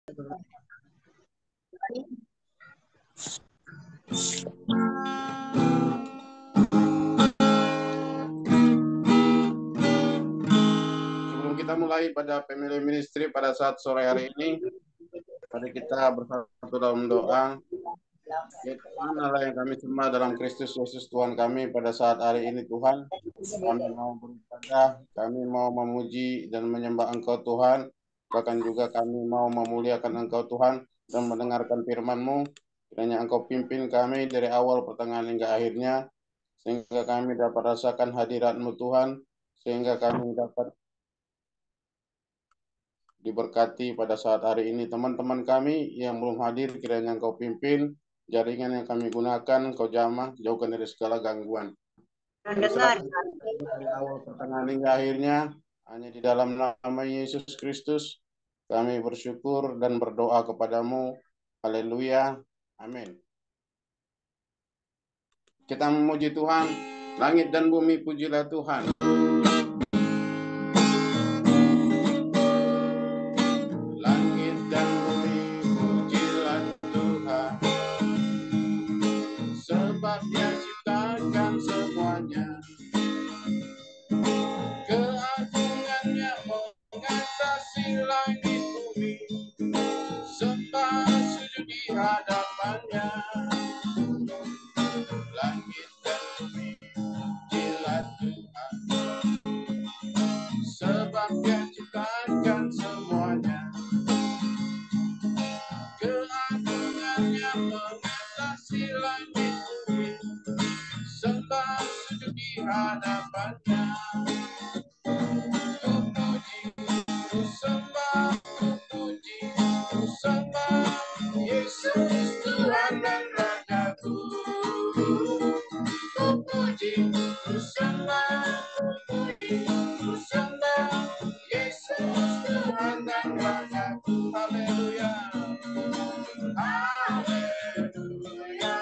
Sebelum kita mulai pada family ministry pada saat sore hari ini, mari kita bersatu dalam doa. Ya Tuhan Allah yang kami sembah dalam Kristus Yesus Tuhan kami pada saat hari ini Tuhan, kami mau beribadah, kami mau memuji dan menyembah Engkau Tuhan, bahkan juga kami mau memuliakan Engkau Tuhan dan mendengarkan firman-Mu. Kiranya Engkau pimpin kami dari awal pertengahan hingga akhirnya, sehingga kami dapat rasakan hadirat-Mu Tuhan, sehingga kami dapat diberkati pada saat hari ini. Teman-teman kami yang belum hadir, kiranya Engkau pimpin, jaringan yang kami gunakan, Engkau jamah, jauhkan dari segala gangguan. Kami serahkan dari awal pertengahan hingga akhirnya, hanya di dalam nama Yesus Kristus, kami bersyukur dan berdoa kepadamu. Haleluya. Amin. Kita memuji Tuhan. Langit dan bumi pujilah Tuhan. Langit dan bumi pujilah Tuhan. Sebab Dia ciptakan semuanya. Keagungannya mengatasi langit bumi. Sembah sujud di hadapannya. Langit dan bumi pujilah Tuhan. Sebab Dia ciptakan semuanya. Keagungannya mengatasi langit bumi. Sembah sujud di hadapannya. Ku puji, ku sembah, ku puji, ku sembah Yesus Tuhan dan Rajaku. Ku puji, ku sembah, ku puji, ku sembah Yesus Tuhan dan Rajaku. Haleluya. Haleluya.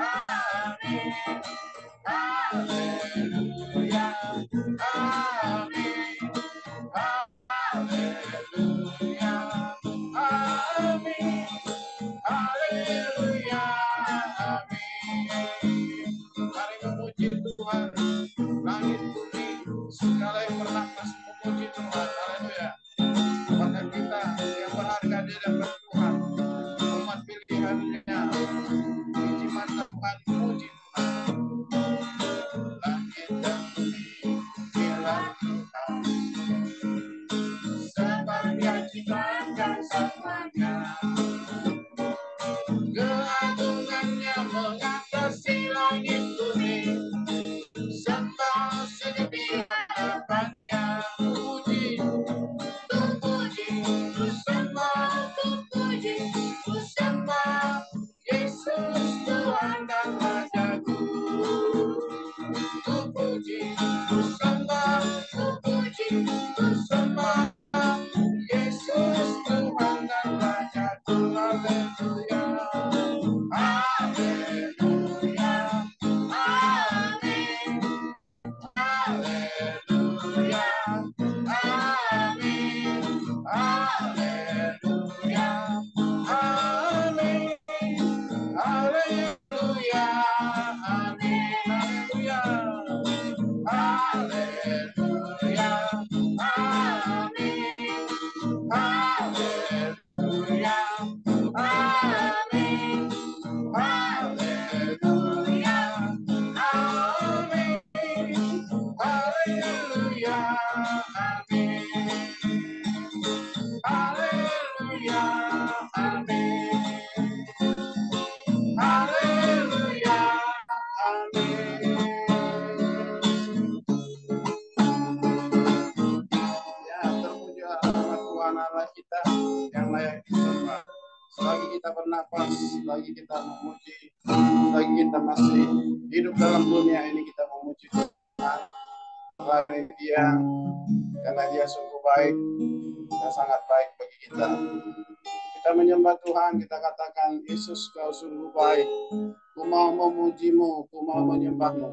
Amin. Haleluya. Amin. Haleluya. Amin. Haleluya. Amin. Mari memuji Tuhan. Langit bumi segala yang bernapas memuji Tuhan. Haleluya. Bahkan kita yang berharga di hadapan Tuhan, umat pilihannya, puji mantapkan memuji Tuhan. Langit dan bumi pujilah Tuhan. Sebab Dia ciptakan semuanya. Keagungannya mengatasi langit bumi. Sembah sujud di hadapannya. Puji, ku puji, ku sembah, ku puji, ku sembah Yesus Tuhan dan Rajaku. Ku puji, ku sembah, ku puji, ku sembah Yesus Tuhan dan Rajaku. Haleluya. Haleluya. Amin. Haleluya. Amin. Haleluya. Amin. Haleluya. Amin. Haleluya. Haleluya. Amin. Haleluya. Amin. Haleluya. Amin. Haleluya. Amin. Haleluya. Amin. Haleluya. Amin. Ya, terpujilah nama Tuhan Allah kita yang layak disembah. Selagi kita bernapas, selagi kita memuji, selagi kita masih hidup dalam dunia ini, kita memuji Tuhan. Karena Dia sungguh baik dan sangat baik bagi kita. Kita menyembah Tuhan, kita katakan, Yesus Kau sungguh baik. Ku mau memuji-Mu, ku mau menyembah-Mu.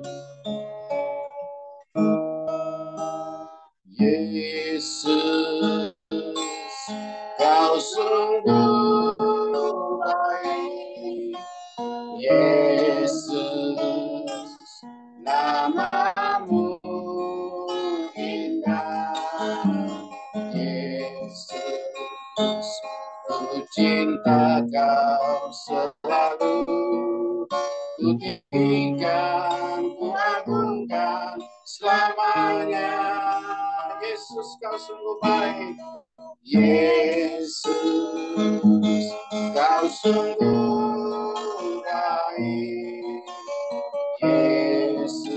Yesus, Kau sungguh baik, Yesus, namamu indah, Yesus, ku cinta kau selalu, ku tinggikan, ku agungkan selamanya. Yesus, kau sungguh baik, Yesus, kau sungguh baik, Yesus,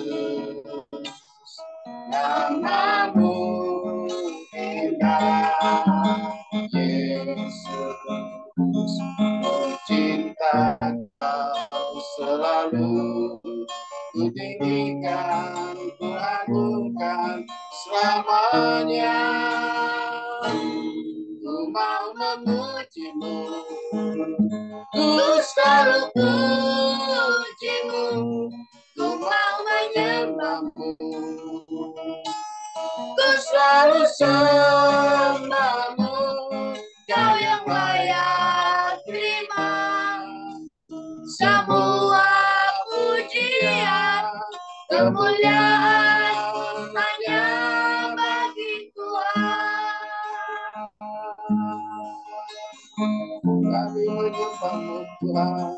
namamu indah, Yesus, ku cinta kau selalu, ku tinggikan, ku agungkan selamanya. Ku mau memujimu, ku selalu pujimu, ku mau menyembahmu, ku selalu sembahmu, kau yang layak terima semua pujian, kemuliaan hanya bagi Tuhan. Kami menyembahmu Tuhan,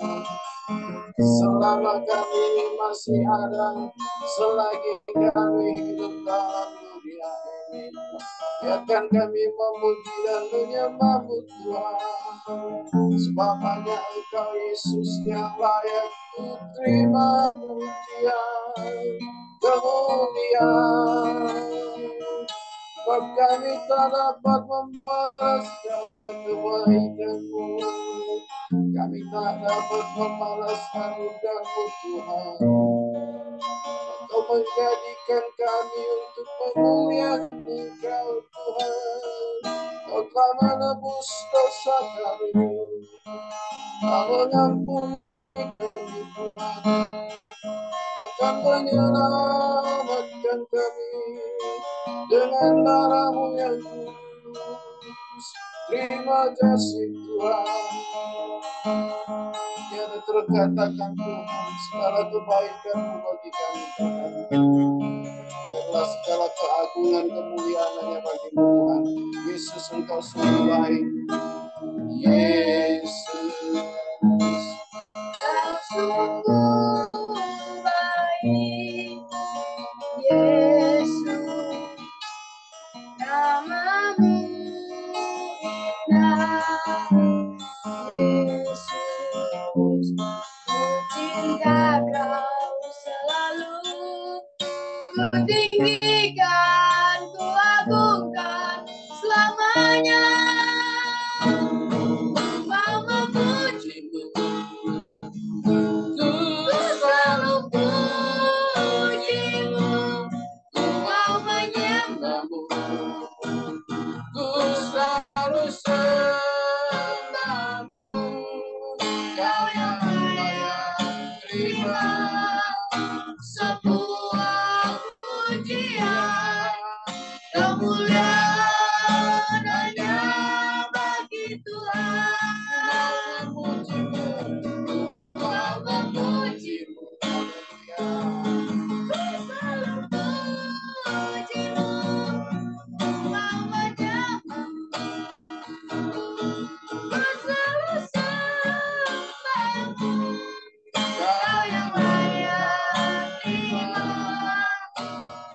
selama kami masih ada, selagi kami hidup dalam dunia ini, biarkan kami memuji dan menyembahmu Tuhan, sebab hanya Engkau Yesus yang layak terima pujian, kemuliaan. Sebab kami tak dapat membalaskan kebaikan-Mu, kami tak dapat membalas anugerah-Mu Tuhan. Kau menjadikan kami untuk memuliakan Engkau Tuhan. Kau telah menebus dosa kami, Kau mengampuni kami Tuhan, akan menyelamatkan kami dengan darah-Mu yang kudus. Terima kasih Tuhan. Tiada terkatakan Tuhan segala kebaikan-Mu bagi kami Tuhan. Adalah segala keagungan kemuliaan hanya bagi-Mu Tuhan. Yesus, Engkau sungguh baik. Yesus, Engkau sungguh baik. Yesus, namamu indah, Yesus, ku cinta kau selalu, ku tinggikan, ku agungkan selamanya. Mau memujimu, ku selalu pujimu, ku mau menyembahmu, ku selalu sembahmu, kau yang layak terima sebuah pujian, kemuliaan hanya bagi Tuhan. Mau memujimu, ku selalu pujimu, ku mau menyembahmu, ku selalu sembahmu, kau yang layak terima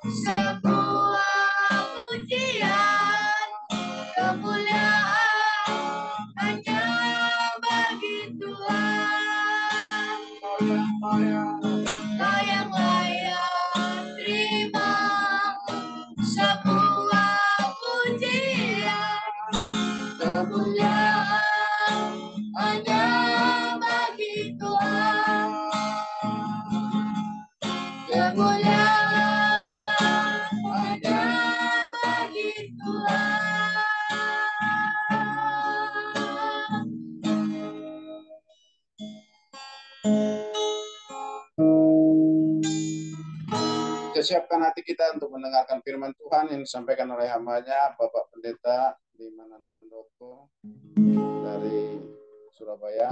sebuah pujian, kemuliaan hanya bagi Tuhan. Kau yang layak terima sebuah pujian, kemuliaan hanya bagi Tuhan. Kemuliaan hanya bagi Tuhan. Kita siapkan hati kita untuk mendengarkan firman Tuhan yang disampaikan oleh hamba-Nya Bapak Pendeta Limanan Handoko. dari Surabaya.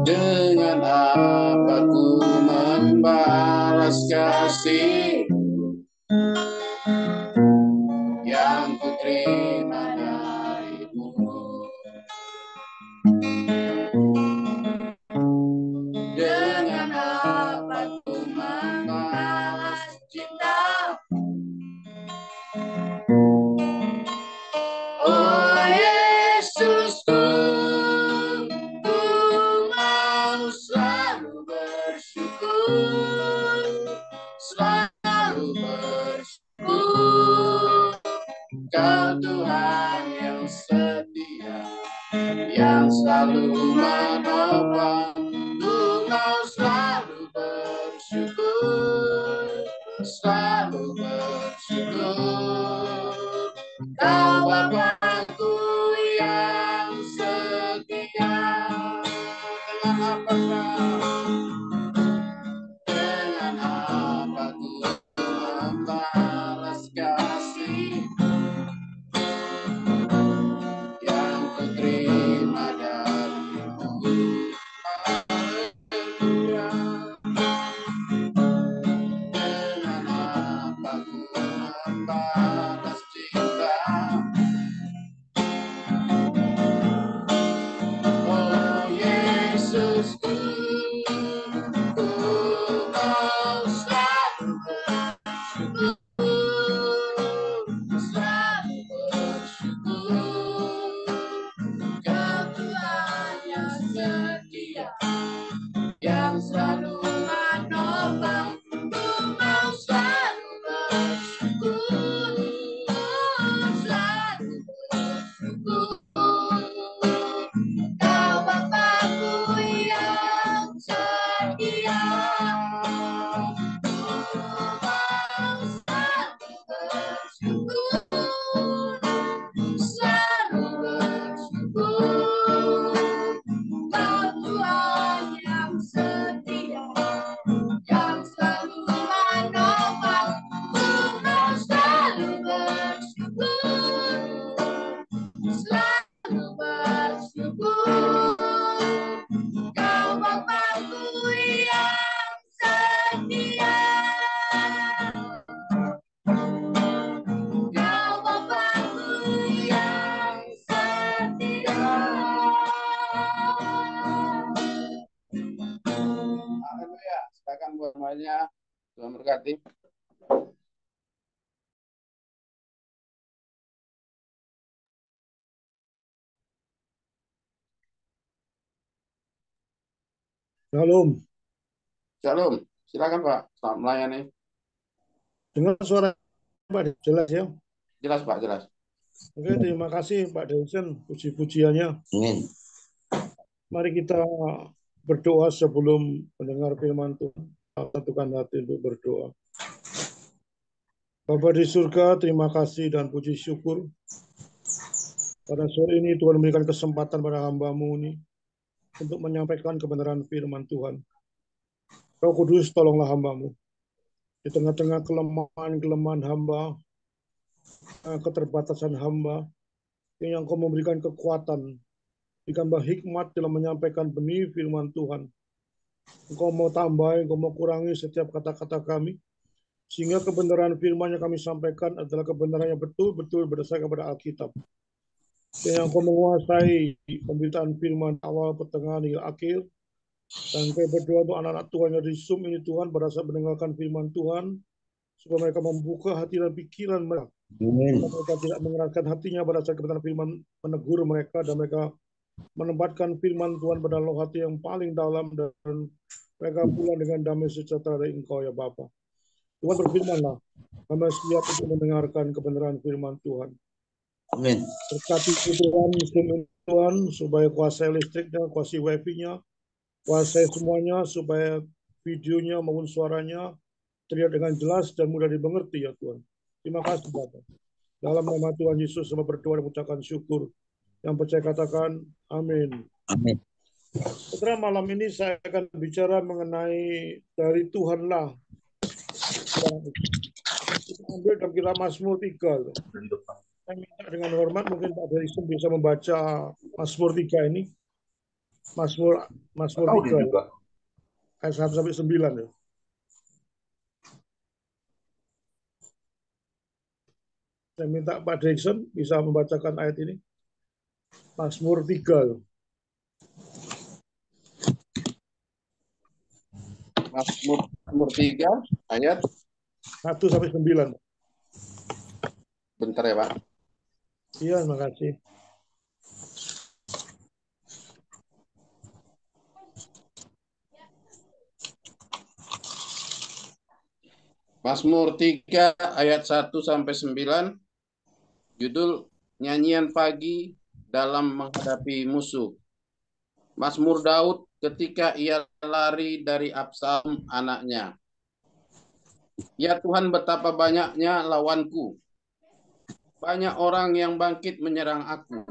Dengan apa ku membalas kasih yang ku terima darimu. Dengan apa ku membalas cinta, oh Yesusku, ku mau selalu bersyukur, selalu bersyukur. Kau Tuhan yang setia, yang selalu menopang. Ku mau selalu bersyukur, selalu bersyukur. Kau Bapakku yang setia. Dengan apa ku membalas kasih yang ku terima darimu. Haleluya. Dengan apa ku membalas cinta, oh Yesusku, ku mau selalu bersyukur, selalu bersyukur. Kau Tuhan yang setia, yang selalu menopang. Ku mau selalu bersyukur, selalu bersyukur. Kau Bapakku yang setia. Ku mau selalu bersyukur, selalu bersyukur. Kau Tuhan yang setia, yang selalu menopang. Ku mau selalu bersyukur, selalu bersyukur. Kau Bapakku yang setia. Kau Bapakku yang setia. Haleluya. Silakan buat semuanya. Tuhan berkati. Shalom. Shalom. Silakan Pak. Selamat melayani. Dengar suara Pak jelas ya? Jelas Pak, jelas. Oke, terima kasih Pak Dawson, puji-pujiannya. Amin. Mari kita berdoa sebelum mendengar firman Tuhan. Satukan hati untuk berdoa. Bapa di surga, terima kasih dan puji syukur. Pada sore ini Tuhan memberikan kesempatan pada hamba-Mu ini untuk menyampaikan kebenaran firman Tuhan. Roh Kudus, tolonglah hamba-Mu. Di tengah-tengah kelemahan hamba, keterbatasan hamba, yang Kau memberikan kekuatan, ditambah hikmat dalam menyampaikan benih firman Tuhan. Engkau mau tambah, Engkau mau kurangi setiap kata-kata kami, sehingga kebenaran firman yang kami sampaikan adalah kebenaran yang betul-betul berdasarkan kepada Alkitab. Dan Engkau menguasai pemberitaan firman awal, pertengahan, hingga akhir. Dan kami berdoa untuk anak-anak Tuhan yang di Zoom ini Tuhan, pada saat mendengarkan firman Tuhan, supaya mereka membuka hati dan pikiran mereka. Mereka tidak mengeraskan hatinya pada saat kebenaran firman menegur mereka, dan mereka menempatkan firman Tuhan pada lubuk hati yang paling dalam, dan mereka pulang dengan damai sejahtera dari Engkau ya Bapa. Tuhan berfirman-Lah, kami siap untuk mendengarkan kebenaran firman Tuhan. Amin. Berkati Tuhan, Tuhan, supaya kuasai listriknya, kuasai wifi-nya, kuasai semuanya, supaya videonya maupun suaranya terlihat dengan jelas dan mudah dimengerti ya Tuhan. Terima kasih Bapa. Dalam nama Tuhan Yesus, sama berdoa dan mengucapkan syukur. Yang percaya katakan, amin. Amin. Saudara, malam ini saya akan bicara mengenai dari Tuhanlah. Kita ambil dalam kitab Mazmur 3. Saya minta dengan hormat mungkin Pak Derison bisa membaca Mazmur 3 ini. Mazmur 3 ya. Ayat 1 sampai 9 ya. Saya minta Pak Derison bisa membacakan ayat ini. Mazmur 3. Mazmur 3 ayat 1 sampai 9. bentar ya Pak. Iya, terima kasih. Mazmur 3 ayat 1 sampai 9, judul nyanyian pagi dalam menghadapi musuh. Mazmur Daud ketika ia lari dari Absalom anaknya. Ya Tuhan, betapa banyaknya lawanku. Banyak orang yang bangkit menyerang aku.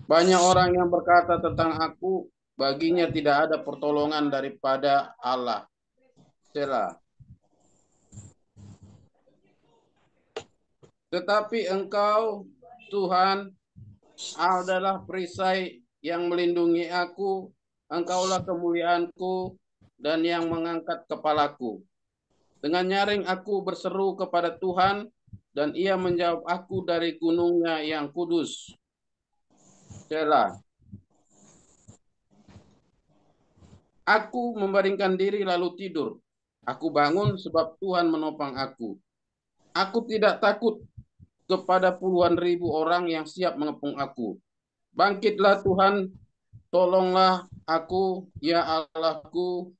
Banyak orang yang berkata tentang aku, baginya tidak ada pertolongan daripada Allah. Selah. Tetapi Engkau, Tuhan, adalah perisai yang melindungi aku. Engkaulah kemuliaanku dan yang mengangkat kepalaku. Dengan nyaring aku berseru kepada Tuhan, dan ia menjawab aku dari gunungnya yang kudus. Selah. Aku membaringkan diri lalu tidur. Aku bangun sebab Tuhan menopang aku. Aku tidak takut kepada puluhan ribu orang yang siap mengepung aku. Bangkitlah Tuhan, tolonglah aku, ya Allahku.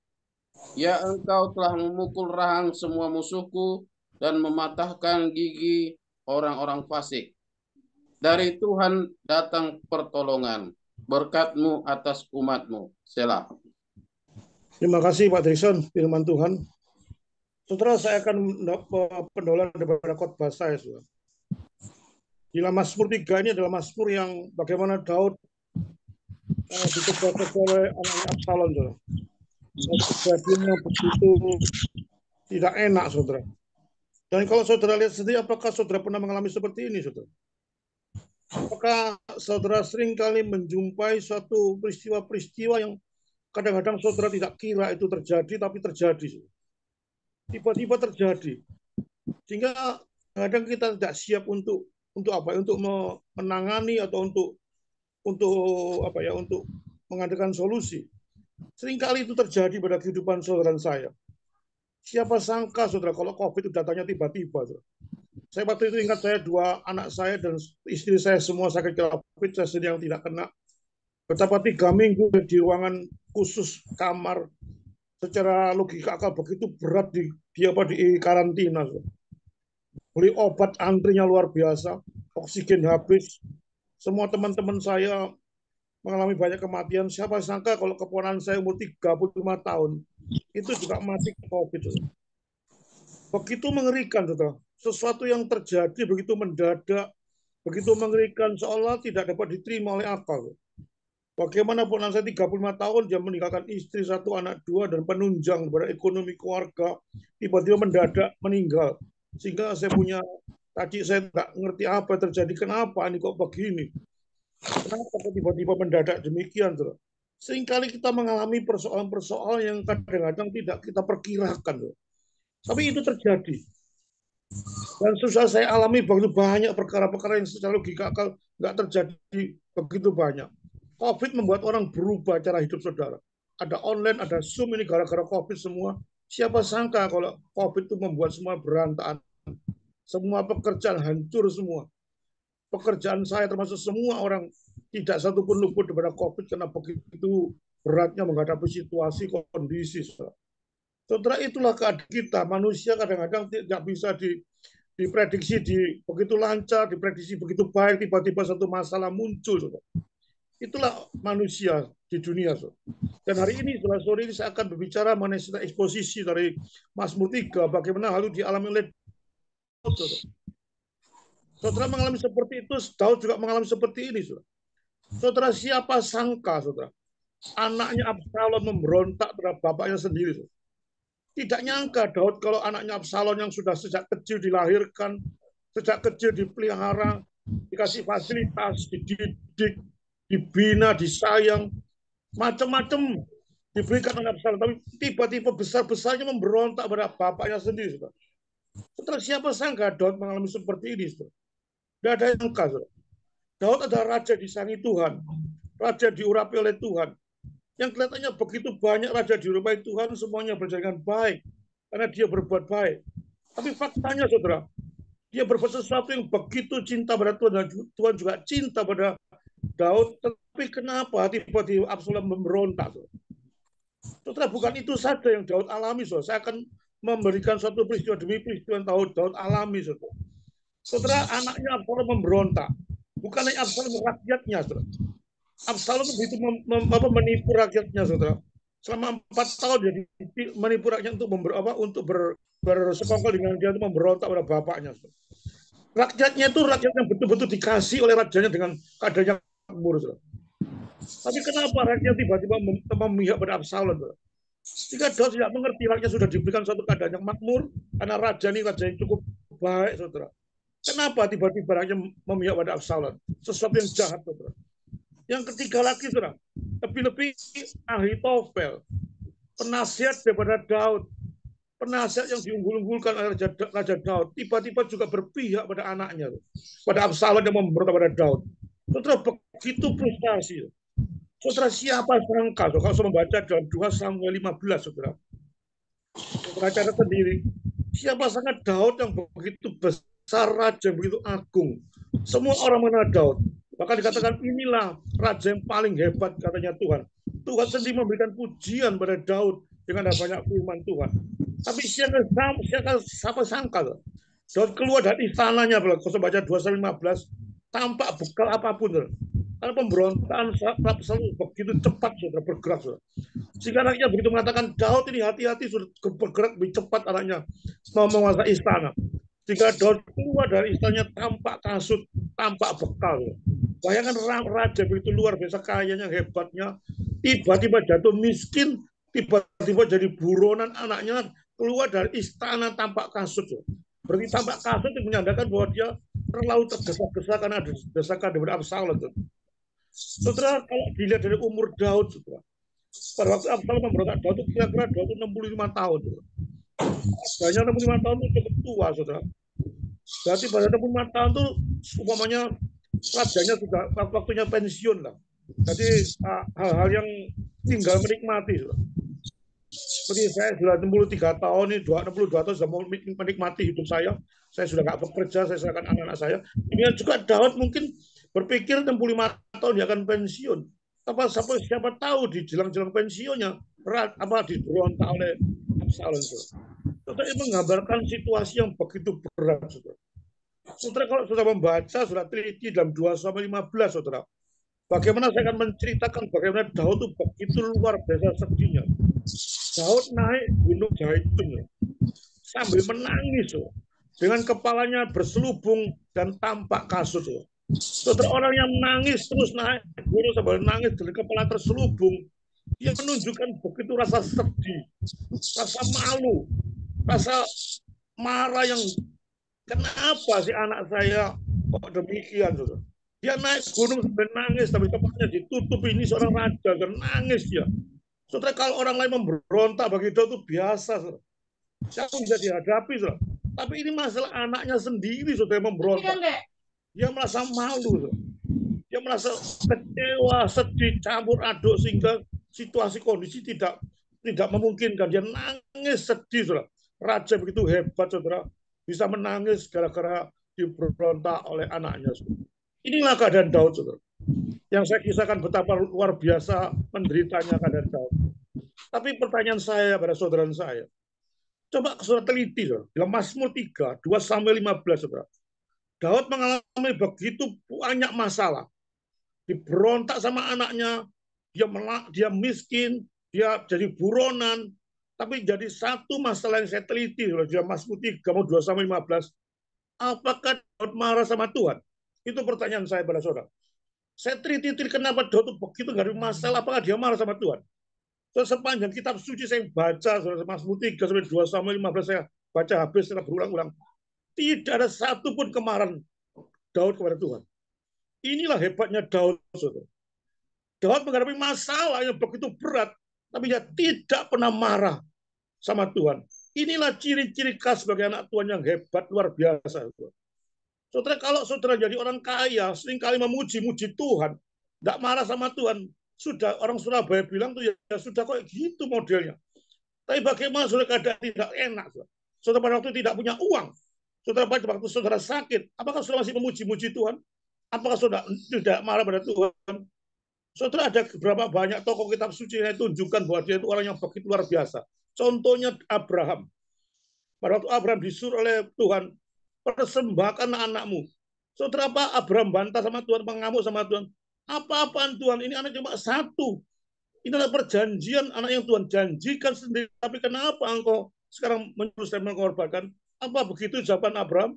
Ya Engkau telah memukul rahang semua musuhku dan mematahkan gigi orang-orang fasik. Dari Tuhan datang pertolongan, berkat-Mu atas umat-Mu. Selah. Terima kasih Pak Derison, firman Tuhan. Saudara, saya akan pendahuluan daripada khotbah saya, saudara. Di dalam Mazmur 3 ini adalah Mazmur yang bagaimana Daud dikejar oleh anaknya Absalom, saudara. Kejadiannya begitu tidak enak, saudara. Dan kalau saudara lihat sendiri, apakah saudara pernah mengalami seperti ini, saudara? Apakah saudara sering kali menjumpai suatu peristiwa-peristiwa yang kadang-kadang saudara tidak kira itu terjadi, tapi terjadi. Tiba-tiba terjadi. Sehingga kadang kita tidak siap untuk apa? Untuk menangani atau untuk mengadakan solusi. Seringkali itu terjadi pada kehidupan saudara dan saya. Siapa sangka, saudara, kalau COVID itu datangnya tiba-tiba. Saya waktu itu ingat saya 2 anak saya dan istri saya semua sakit COVID, saya sendiri yang tidak kena. Betapa 3 minggu di ruangan khusus kamar, secara logika akal begitu berat di karantina. Beli obat antrinya luar biasa, oksigen habis. Semua teman-teman saya mengalami banyak kematian. Siapa sangka kalau keponakan saya umur 35 tahun, itu juga mati COVID. Begitu mengerikan, saudara. Sesuatu yang terjadi begitu mendadak, begitu mengerikan, seolah tidak dapat diterima oleh akal. Bagaimanapun saya 35 tahun, dia meninggalkan istri 1, anak 2, dan penunjang kepada ekonomi keluarga, tiba-tiba mendadak meninggal. Sehingga saya punya, tadi saya tidak ngerti apa yang terjadi, kenapa ini kok begini. Kenapa tiba-tiba mendadak demikian, saudara? Seringkali kita mengalami persoalan-persoalan yang kadang-kadang tidak kita perkirakan, saudara. Tapi itu terjadi. Dan susah saya alami begitu banyak perkara-perkara yang secara logika akal nggak terjadi begitu banyak. COVID membuat orang berubah cara hidup saudara. Ada online, ada Zoom, ini gara-gara COVID semua. Siapa sangka kalau COVID itu membuat semua berantakan. Semua pekerjaan hancur semua. Pekerjaan saya termasuk semua orang tidak satu pun luput daripada COVID karena begitu beratnya menghadapi situasi kondisi. Saudara, itulah keadaan kita. Manusia kadang-kadang tidak bisa diprediksi begitu lancar, diprediksi begitu baik, tiba-tiba satu masalah muncul. Saudara. Itulah manusia di dunia. Saudara. Dan hari ini, setelah sore ini saya akan berbicara mengenai eksposisi dari Mazmur 3, bagaimana hal itu dialami oleh Daud. Saudara mengalami seperti itu, Daud juga mengalami seperti ini. Saudara, siapa sangka, saudara, anaknya Absalom memberontak terhadap bapaknya sendiri. Tidak nyangka Daud kalau anaknya Absalom yang sudah sejak kecil dilahirkan, sejak kecil dipelihara, dikasih fasilitas, dididik, dibina, disayang, macam-macam diberikan oleh Absalom, tapi tiba-tiba besar-besarnya memberontak pada bapaknya sendiri. Setelah siapa sangka Daud mengalami seperti ini? Tidak ada yang sangka. Daud adalah raja disangi Tuhan, raja diurapi oleh Tuhan. Yang kelihatannya begitu banyak raja diurapi Tuhan, semuanya berjalan dengan baik karena dia berbuat baik. Tapi faktanya, saudara, dia berbuat sesuatu yang begitu cinta pada Tuhan, dan Tuhan juga cinta pada Daud. Tapi kenapa tiba-tiba Absalom memberontak? Saudara, bukan itu saja yang Daud alami. Saudara. Saya akan memberikan suatu peristiwa demi peristiwa yang Daud alami. Saudara, saudara, anaknya Absalom memberontak. Bukan hanya Absalom, rakyatnya. Saudara. Absalom begitu menipu rakyatnya, saudara. Selama 4 tahun dia menipu rakyat untuk bersekongkol dengan dia, untuk memberontak pada bapaknya. Saudara. Rakyatnya itu rakyat yang betul-betul dikasih oleh rajanya dengan keadaan yang makmur. Saudara. Tapi kenapa rakyat tiba-tiba memihak pada Absalom? Saudara? Jika Daud tidak mengerti, rakyat sudah diberikan suatu keadaan yang makmur, karena raja ini raja yang cukup baik, saudara. Kenapa tiba-tiba rakyat memihak pada Absalom? Sesuatu yang jahat, saudara. Yang ketiga lagi, saudara, lebih-lebih Ahitofel, penasihat daripada Daud, penasihat yang diunggul-unggulkan oleh Raja Daud, tiba-tiba juga berpihak pada anaknya, pada Absalom yang memberontak pada Daud. Saudara, begitu frustasi. Saudara, siapa sangka, kalau saya membaca dalam 2 Samuel 15, saudara, saudara sendiri, siapa sangka Daud yang begitu besar, raja begitu agung, semua orang mengenal Daud. Bahkan dikatakan inilah raja yang paling hebat, katanya Tuhan. Tuhan sendiri memberikan pujian pada Daud dengan banyak firman Tuhan. Tapi siapa sangka Daud keluar dari istananya, kalau saya baca 2 Samuel 15, tanpa bekal apapun. Karena pemberontakan selalu begitu cepat, saudara, bergerak. Saudara. Jika anaknya begitu mengatakan, Daud ini hati-hati, sudah bergerak lebih cepat anaknya mau menguasai istana. Jika Daud keluar dari istananya tanpa kasut, tanpa bekal. Bayangkan raja begitu luar biasa kayanya, hebatnya, tiba-tiba jatuh miskin, tiba-tiba jadi buronan, anaknya keluar dari istana tanpa kasut. Berarti tanpa kasut itu menyandarkan bahwa dia terlalu tergesa-gesa karena ada desakan dari Absalom. Saudara, kalau dilihat dari umur Daud, saudara, pada waktu Absalom memberontak Daud itu kira-kira Daud itu 65 tahun. Banyak 65 tahun itu cukup tua, saudara. Berarti pada 65 tahun itu umpamanya rajanya sudah waktunya pensiun lah. Jadi hal-hal yang tinggal menikmati. Saudara. Seperti saya sudah 63 tahun, ini 62 tahun sudah mau menikmati hidup saya. Saya sudah nggak bekerja, saya serahkan anak-anak saya. Ini juga Daud mungkin berpikir 65 tahun dia akan pensiun. Siapa tahu di jelang-jelang pensiunnya diberontak oleh Absalom. Saudara, ini menggambarkan situasi yang begitu berat. Saudara, saudara kalau sudah membaca, sudah teliti dalam 2 Samuel 15, saudara. Bagaimana saya akan menceritakan bagaimana Daud itu begitu luar biasa sedihnya. Daud naik gunung Zaitun sambil menangis dengan kepalanya berselubung dan tampak kasut. Saudara, orang yang menangis terus naik gunung sambil menangis dengan kepala terselubung, dia menunjukkan begitu rasa sedih, rasa malu, rasa marah yang kenapa sih anak saya kok demikian, saudara. Dia naik gunung sambil nangis, tapi kepalanya ditutup. Ini seorang raja dan nangis dia. Saudara, kalau orang lain memberontak bagi Daud itu biasa, saudara. Siapa bisa dihadapi, saudara. Tapi ini masalah anaknya sendiri, saudara, yang memberontak. Dia merasa malu, saudara. Dia merasa kecewa, sedih, campur aduk sehingga situasi kondisi tidak memungkinkan. Dia nangis sedih, saudara. Raja begitu hebat, saudara, bisa menangis gara-gara diberontak oleh anaknya, saudara. Inilah keadaan Daud, saudara. Yang saya kisahkan betapa luar biasa menderitanya keadaan Daud. Tapi pertanyaan saya pada saudara saya, coba saudara teliti, saudara. Dalam Mazmur 3, 2 Samuel 15, saudara. Daud mengalami begitu banyak masalah. Diberontak sama anaknya, dia miskin, dia jadi buronan. Tapi jadi satu masalah yang saya teliti, dalam Mazmur 3, 2 Samuel 15, apakah Daud marah sama Tuhan? Itu pertanyaan saya pada saudara. Saya teliti kenapa Daud itu begitu nggak ada masalah, apakah dia marah sama Tuhan? So, sepanjang kitab suci saya baca, Mazmur 3 sampai 2 Samuel 15 saya baca habis setelah berulang-ulang. Tidak ada satupun kemarahan Daud kepada Tuhan. Inilah hebatnya Daud, saudara. Daud menghadapi masalah yang begitu berat, tapi dia tidak pernah marah sama Tuhan. Inilah ciri-ciri khas sebagai anak Tuhan yang hebat, luar biasa. Saudara, kalau saudara jadi orang kaya, seringkali memuji-muji Tuhan, tidak marah sama Tuhan, sudah orang Surabaya bilang tuh ya sudah kok gitu modelnya. Tapi bagaimana saudara keadaan tidak enak? Saudara pada waktu tidak punya uang, saudara pada waktu saudara sakit, apakah saudara masih memuji-muji Tuhan? Apakah saudara tidak marah pada Tuhan? Saudara, ada berapa banyak tokoh kitab suci yang tunjukkan bahwa dia itu orang yang begitu luar biasa. Contohnya Abraham. Pada waktu Abraham disuruh oleh Tuhan, persembahkan anakmu. Saudara, apa Abraham bantah sama Tuhan, mengamuk sama Tuhan? Apa-apaan Tuhan, ini anak cuma satu. Ini adalah perjanjian anak yang Tuhan janjikan sendiri. Tapi kenapa engkau sekarang menyuruh saya mengorbankan? Apa begitu jawaban Abraham?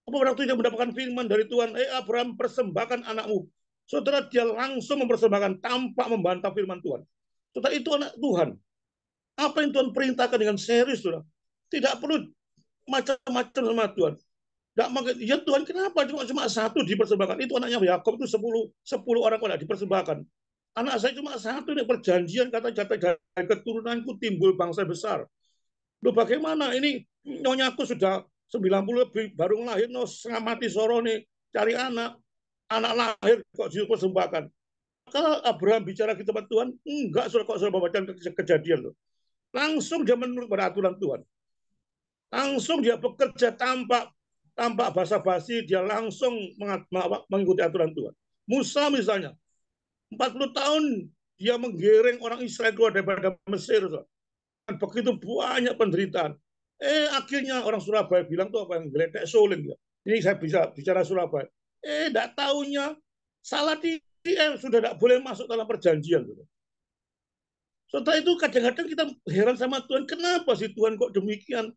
Apa waktu dia mendapatkan firman dari Tuhan, Abraham, persembahkan anakmu. Saudara, dia langsung mempersembahkan tanpa membantah firman Tuhan. Saudara, itu anak Tuhan. Apa yang Tuhan perintahkan dengan serius, saudara. Tidak perlu macam-macam sama Tuhan. Tidak makin, ya Tuhan, kenapa cuma satu dipersembahkan? Itu anaknya Yakub itu 10 orang pada dipersembahkan. Anak saya cuma satu, ini perjanjian, kata jatah dari keturunanku timbul bangsa besar. Loh, bagaimana ini nyonyaku sudah 90 lebih, baru lahir, no, setengah mati soro nih, cari anak lahir kok dipersembahkan. Kalau Abraham bicara ke tempat Tuhan, enggak, kok sudah membaca kejadian loh. Langsung dia menurut pada aturan Tuhan. Langsung dia bekerja tanpa basa-basi, dia langsung mengikuti aturan Tuhan. Musa misalnya, 40 tahun dia menggiring orang Israel keluar daripada Mesir. Dan begitu banyak penderitaan. Akhirnya orang Surabaya bilang tuh apa yang geledek soling ya. Ini saya bisa bicara Surabaya. Tidak tahunya salah sudah tidak boleh masuk dalam perjanjian. Setelah itu kadang-kadang kita heran sama Tuhan, kenapa sih Tuhan kok demikian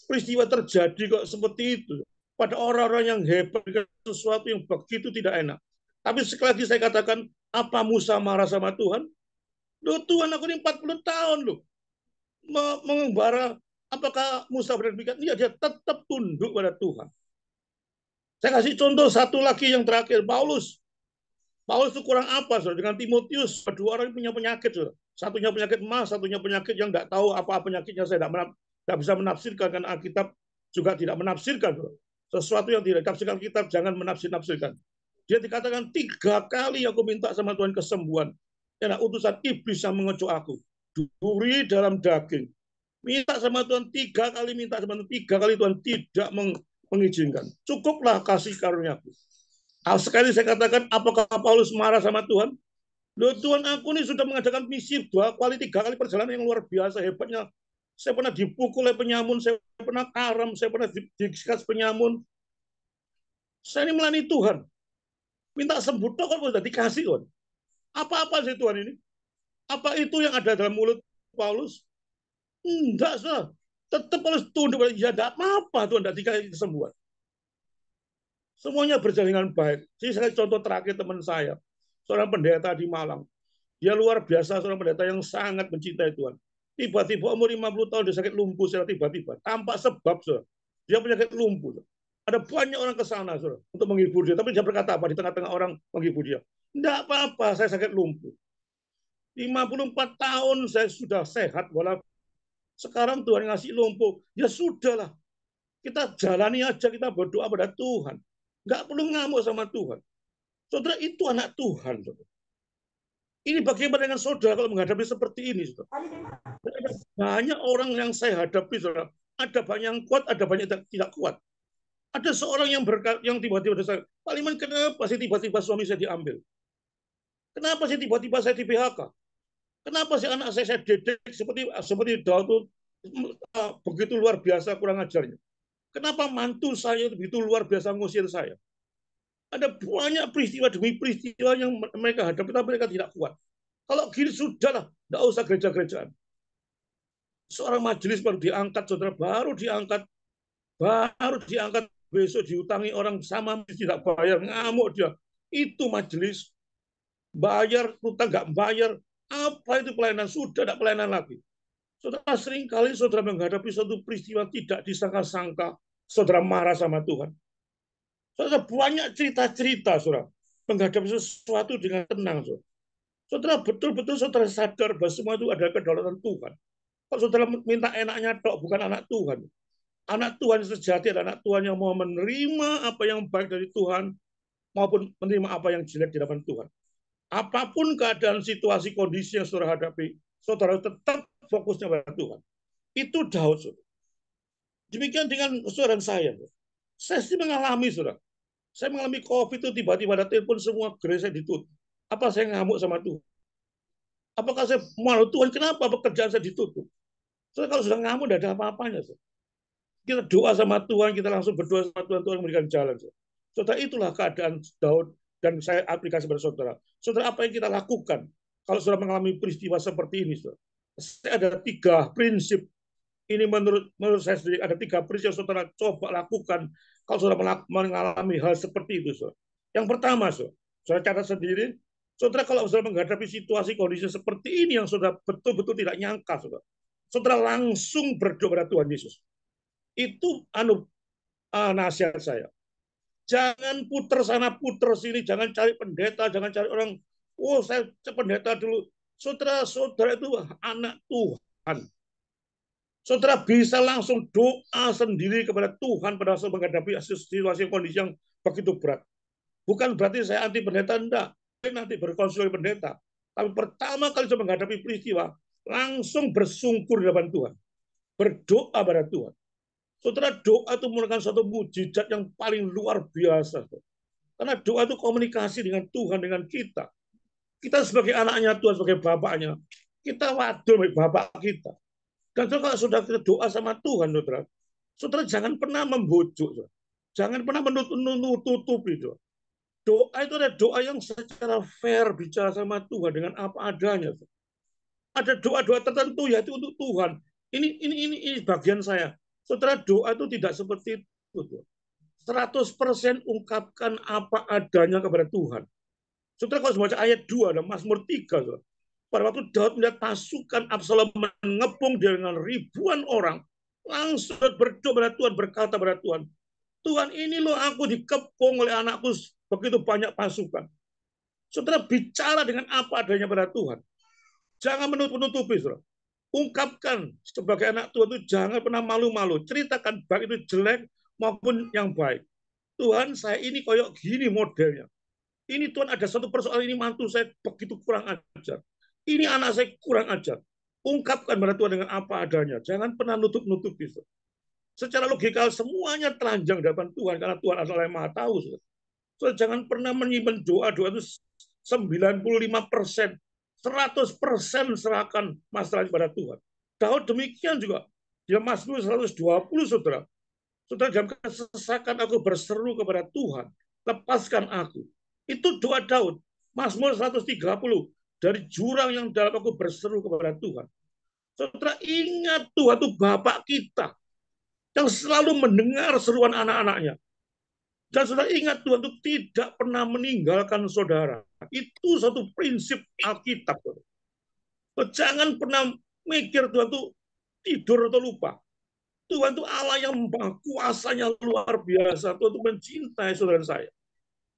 peristiwa terjadi kok seperti itu pada orang-orang yang hebat, sesuatu yang begitu tidak enak. Tapi sekali lagi saya katakan, apa Musa marah sama Tuhan? Loh, Tuhan, aku ini 40 tahun loh mengembara. Apakah Musa berdemikian? Iya, dia tetap tunduk pada Tuhan. Saya kasih contoh satu lagi yang terakhir, Paulus. Paulus itu kurang apa, saudara? Dengan Timotius, dua orang punya penyakit, saudara. Satunya penyakit emas, satunya penyakit yang tidak tahu apa penyakitnya. Saya tidak bisa menafsirkan, karena Alkitab juga tidak menafsirkan, saudara. Sesuatu yang tidak ditafsirkan kitab, jangan menafsirkan. Dia dikatakan 3 kali aku minta sama Tuhan kesembuhan. Karena utusan iblis yang mengecoh aku. Duri dalam daging. Minta sama Tuhan 3 kali, minta sama Tuhan 3 kali, Tuhan tidak mengizinkan. Cukuplah kasih karuniaku. Sekali saya katakan, apakah Paulus marah sama Tuhan? Loh, Tuhan, aku ini sudah mengadakan misi 2 kali, 3 kali perjalanan yang luar biasa hebatnya. Saya pernah dipukul oleh penyamun, saya pernah karam, saya pernah disikat penyamun. Saya ini melayani Tuhan. Minta sembuh, kok sudah dikasih, Tuhan. Apa-apa sih Tuhan ini? Apa itu yang ada dalam mulut Paulus? Enggak, saudara. Tetap Paulus tunduk. Ya, tidak apa-apa Tuhan, tidak dikasih kesembuhan. Semuanya berjalan dengan baik. Jadi saya contoh terakhir teman saya, seorang pendeta di Malang. Dia luar biasa, seorang pendeta yang sangat mencintai Tuhan. Tiba-tiba umur 50 tahun dia sakit lumpuh secara tiba-tiba, tanpa sebab, saudara. Dia sakit lumpuh. Ada banyak orang ke sana, saudara, untuk menghibur dia. Tapi dia berkata apa di tengah-tengah orang menghibur dia? Tidak apa-apa, saya sakit lumpuh. 54 tahun saya sudah sehat, walaupun sekarang Tuhan ngasih lumpuh. Ya sudahlah, kita jalani aja, kita berdoa pada Tuhan. Nggak perlu ngamuk sama Tuhan. Saudara, itu anak Tuhan. Saudara. Ini bagaimana dengan saudara kalau menghadapi seperti ini? Saudara? Ada banyak orang yang saya hadapi, saudara. Ada banyak yang kuat, ada banyak yang tidak kuat. Ada seorang yang tiba-tiba saya, Pak Liman, kenapa sih tiba-tiba suami saya diambil? Kenapa sih tiba-tiba saya di PHK? Kenapa sih anak saya didik seperti Daud begitu luar biasa kurang ajarnya? Kenapa mantu saya begitu luar biasa ngusir saya? Ada banyak peristiwa demi peristiwa yang mereka hadapi, tapi mereka tidak kuat. Kalau gini sudahlah, tidak usah gereja-gerejaan. Seorang majelis baru diangkat, saudara, baru diangkat, besok diutangi orang sama tidak bayar, ngamuk dia. Itu majelis, bayar, utang nggak bayar, apa itu pelayanan? Sudah tidak pelayanan lagi. Saudara, seringkali saudara menghadapi suatu peristiwa tidak disangka-sangka, saudara marah sama Tuhan. Saudara banyak cerita-cerita, saudara, menghadapi sesuatu dengan tenang, saudara. Saudara betul-betul saudara sadar bahwa semua itu adalah kedaulatan Tuhan. Kalau saudara minta enaknya tok, bukan anak Tuhan. Anak Tuhan sejati adalah anak Tuhan yang mau menerima apa yang baik dari Tuhan, maupun menerima apa yang jelek di hadapan Tuhan. Apapun keadaan, situasi, kondisi yang saudara hadapi, saudara tetap fokusnya pada Tuhan. Itu Daud, saudara. Demikian dengan saudara saya. Saya sih mengalami, saudara. Saya mengalami COVID itu tiba-tiba ada telepon semua gereja ditutup. Apa saya ngamuk sama Tuhan? Apakah saya malu Tuhan? Kenapa pekerjaan saya ditutup? Soalnya kalau sudah ngamuk, tidak ada apa-apanya. Saudara. Kita doa sama Tuhan, kita langsung berdoa sama Tuhan, Tuhan memberikan jalan. Saudara, itulah keadaan Daud, dan saya aplikasi pada saudara. Saudara, apa yang kita lakukan kalau saudara mengalami peristiwa seperti ini? Saudara? Saya ada 3 prinsip. Ini menurut saya sendiri, ada 3 prinsip yang saudara coba lakukan kalau saudara mengalami hal seperti itu. Saudara. Yang pertama, saudara catat sendiri, saudara kalau saudara menghadapi situasi kondisi seperti ini yang saudara betul-betul tidak nyangka, saudara langsung berdoa pada Tuhan Yesus. Itu nasihat saya. Jangan puter sana puter sini, jangan cari pendeta, jangan cari orang. Oh, saya pendeta dulu. Saudara itu anak Tuhan. Saudara bisa langsung doa sendiri kepada Tuhan pada saat menghadapi situasi kondisi yang begitu berat. Bukan berarti saya anti pendeta, enggak. Saya nanti berkonsul pendeta. Tapi pertama kali saya menghadapi peristiwa, langsung bersungkur di hadapan Tuhan. Berdoa pada Tuhan. Saudara, doa itu merupakan suatu mujizat yang paling luar biasa. Karena doa itu komunikasi dengan Tuhan, dengan kita. Kita sebagai anaknya Tuhan, sebagai bapaknya, kita wadul sebagai bapak kita. Dan kalau sudah kita doa sama Tuhan, saudara, saudara jangan pernah membujuk. Saudara. Jangan pernah menutupi. Saudara. Doa itu ada doa yang secara fair bicara sama Tuhan dengan apa adanya. Saudara. Ada doa-doa tertentu yaitu untuk Tuhan. Ini bagian saya. Saudara, doa itu tidak seperti itu. 100% ungkapkan apa adanya kepada Tuhan. Saudara, kalau membaca ayat 2 dan Mazmur 3, saudara, pada waktu Daud melihat pasukan Absalom mengepung dengan ribuan orang, langsung berdoa pada Tuhan, berkata pada Tuhan, Tuhan, ini loh aku dikepung oleh anakku begitu banyak pasukan. Saudara, bicara dengan apa adanya pada Tuhan. Jangan menutupi, saudara. Ungkapkan sebagai anak Tuhan itu jangan pernah malu-malu. Ceritakan baik itu jelek maupun yang baik. Tuhan, saya ini koyok gini modelnya. Ini Tuhan ada satu persoalan, ini mantu saya begitu kurang ajar. Ini anak saya kurang ajar. Ungkapkan pada Tuhan dengan apa adanya. Jangan pernah nutup-nutupi. Secara logikal semuanya telanjang di hadapan Tuhan karena Tuhan adalah yang Maha Tahu. So, jangan pernah menyimpan doa itu 95%, 100% serahkan masalah kepada Tuhan. Daud demikian juga. Dia Mazmur 120, saudara. Saudara, dalam kesesakan aku berseru kepada Tuhan. Lepaskan aku. Itu doa Daud. Mazmur 130. Dari jurang yang dalam aku berseru kepada Tuhan. Saudara, ingat Tuhan itu Bapak kita. Yang selalu mendengar seruan anak-anaknya. Dan saudara ingat Tuhan itu tidak pernah meninggalkan saudara. Itu satu prinsip Alkitab. Jangan pernah mikir Tuhan itu tidur atau lupa. Tuhan itu Allah yang kuasanya luar biasa. Tuhan itu mencintai saudara saya.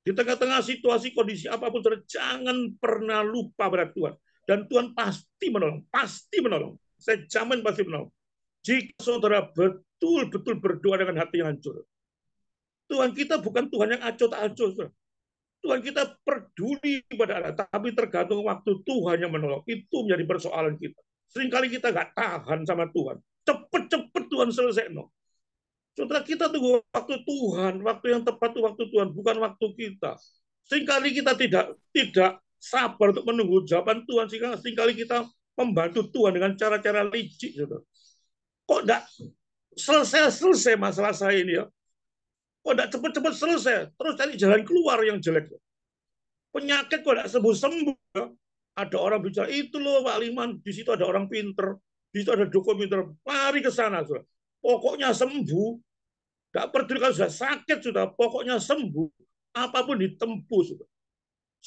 Di tengah-tengah situasi, kondisi apapun, saudara jangan pernah lupa pada Tuhan. Dan Tuhan pasti menolong. Pasti menolong. Saya jamin pasti menolong. Jika saudara betul-betul berdoa dengan hati yang hancur. Tuhan kita bukan Tuhan yang acuh tak acuh. Tuhan kita peduli pada anak, tapi tergantung waktu Tuhan yang menolong. Itu menjadi persoalan kita. Seringkali kita nggak tahan sama Tuhan. Cepet-cepet Tuhan selesai. No. Saudara, kita tunggu waktu Tuhan, waktu yang tepat itu waktu Tuhan, bukan waktu kita. Seringkali kita tidak sabar untuk menunggu jawaban Tuhan, sehingga seringkali kita membantu Tuhan dengan cara-cara licik. Saudara. Kok enggak selesai masalah saya ini ya? Kok enggak cepat-cepat selesai? Terus cari jalan keluar yang jelek. Penyakit kok enggak sembuh-sembuh. Ya? Ada orang bicara, itu loh Pak Liman, di situ ada orang pinter, di situ ada dukun pinter, lari ke sana. Saudara. Pokoknya sembuh, enggak peduli kalau sudah sakit, sudah pokoknya sembuh, apapun ditempuh. Saudara.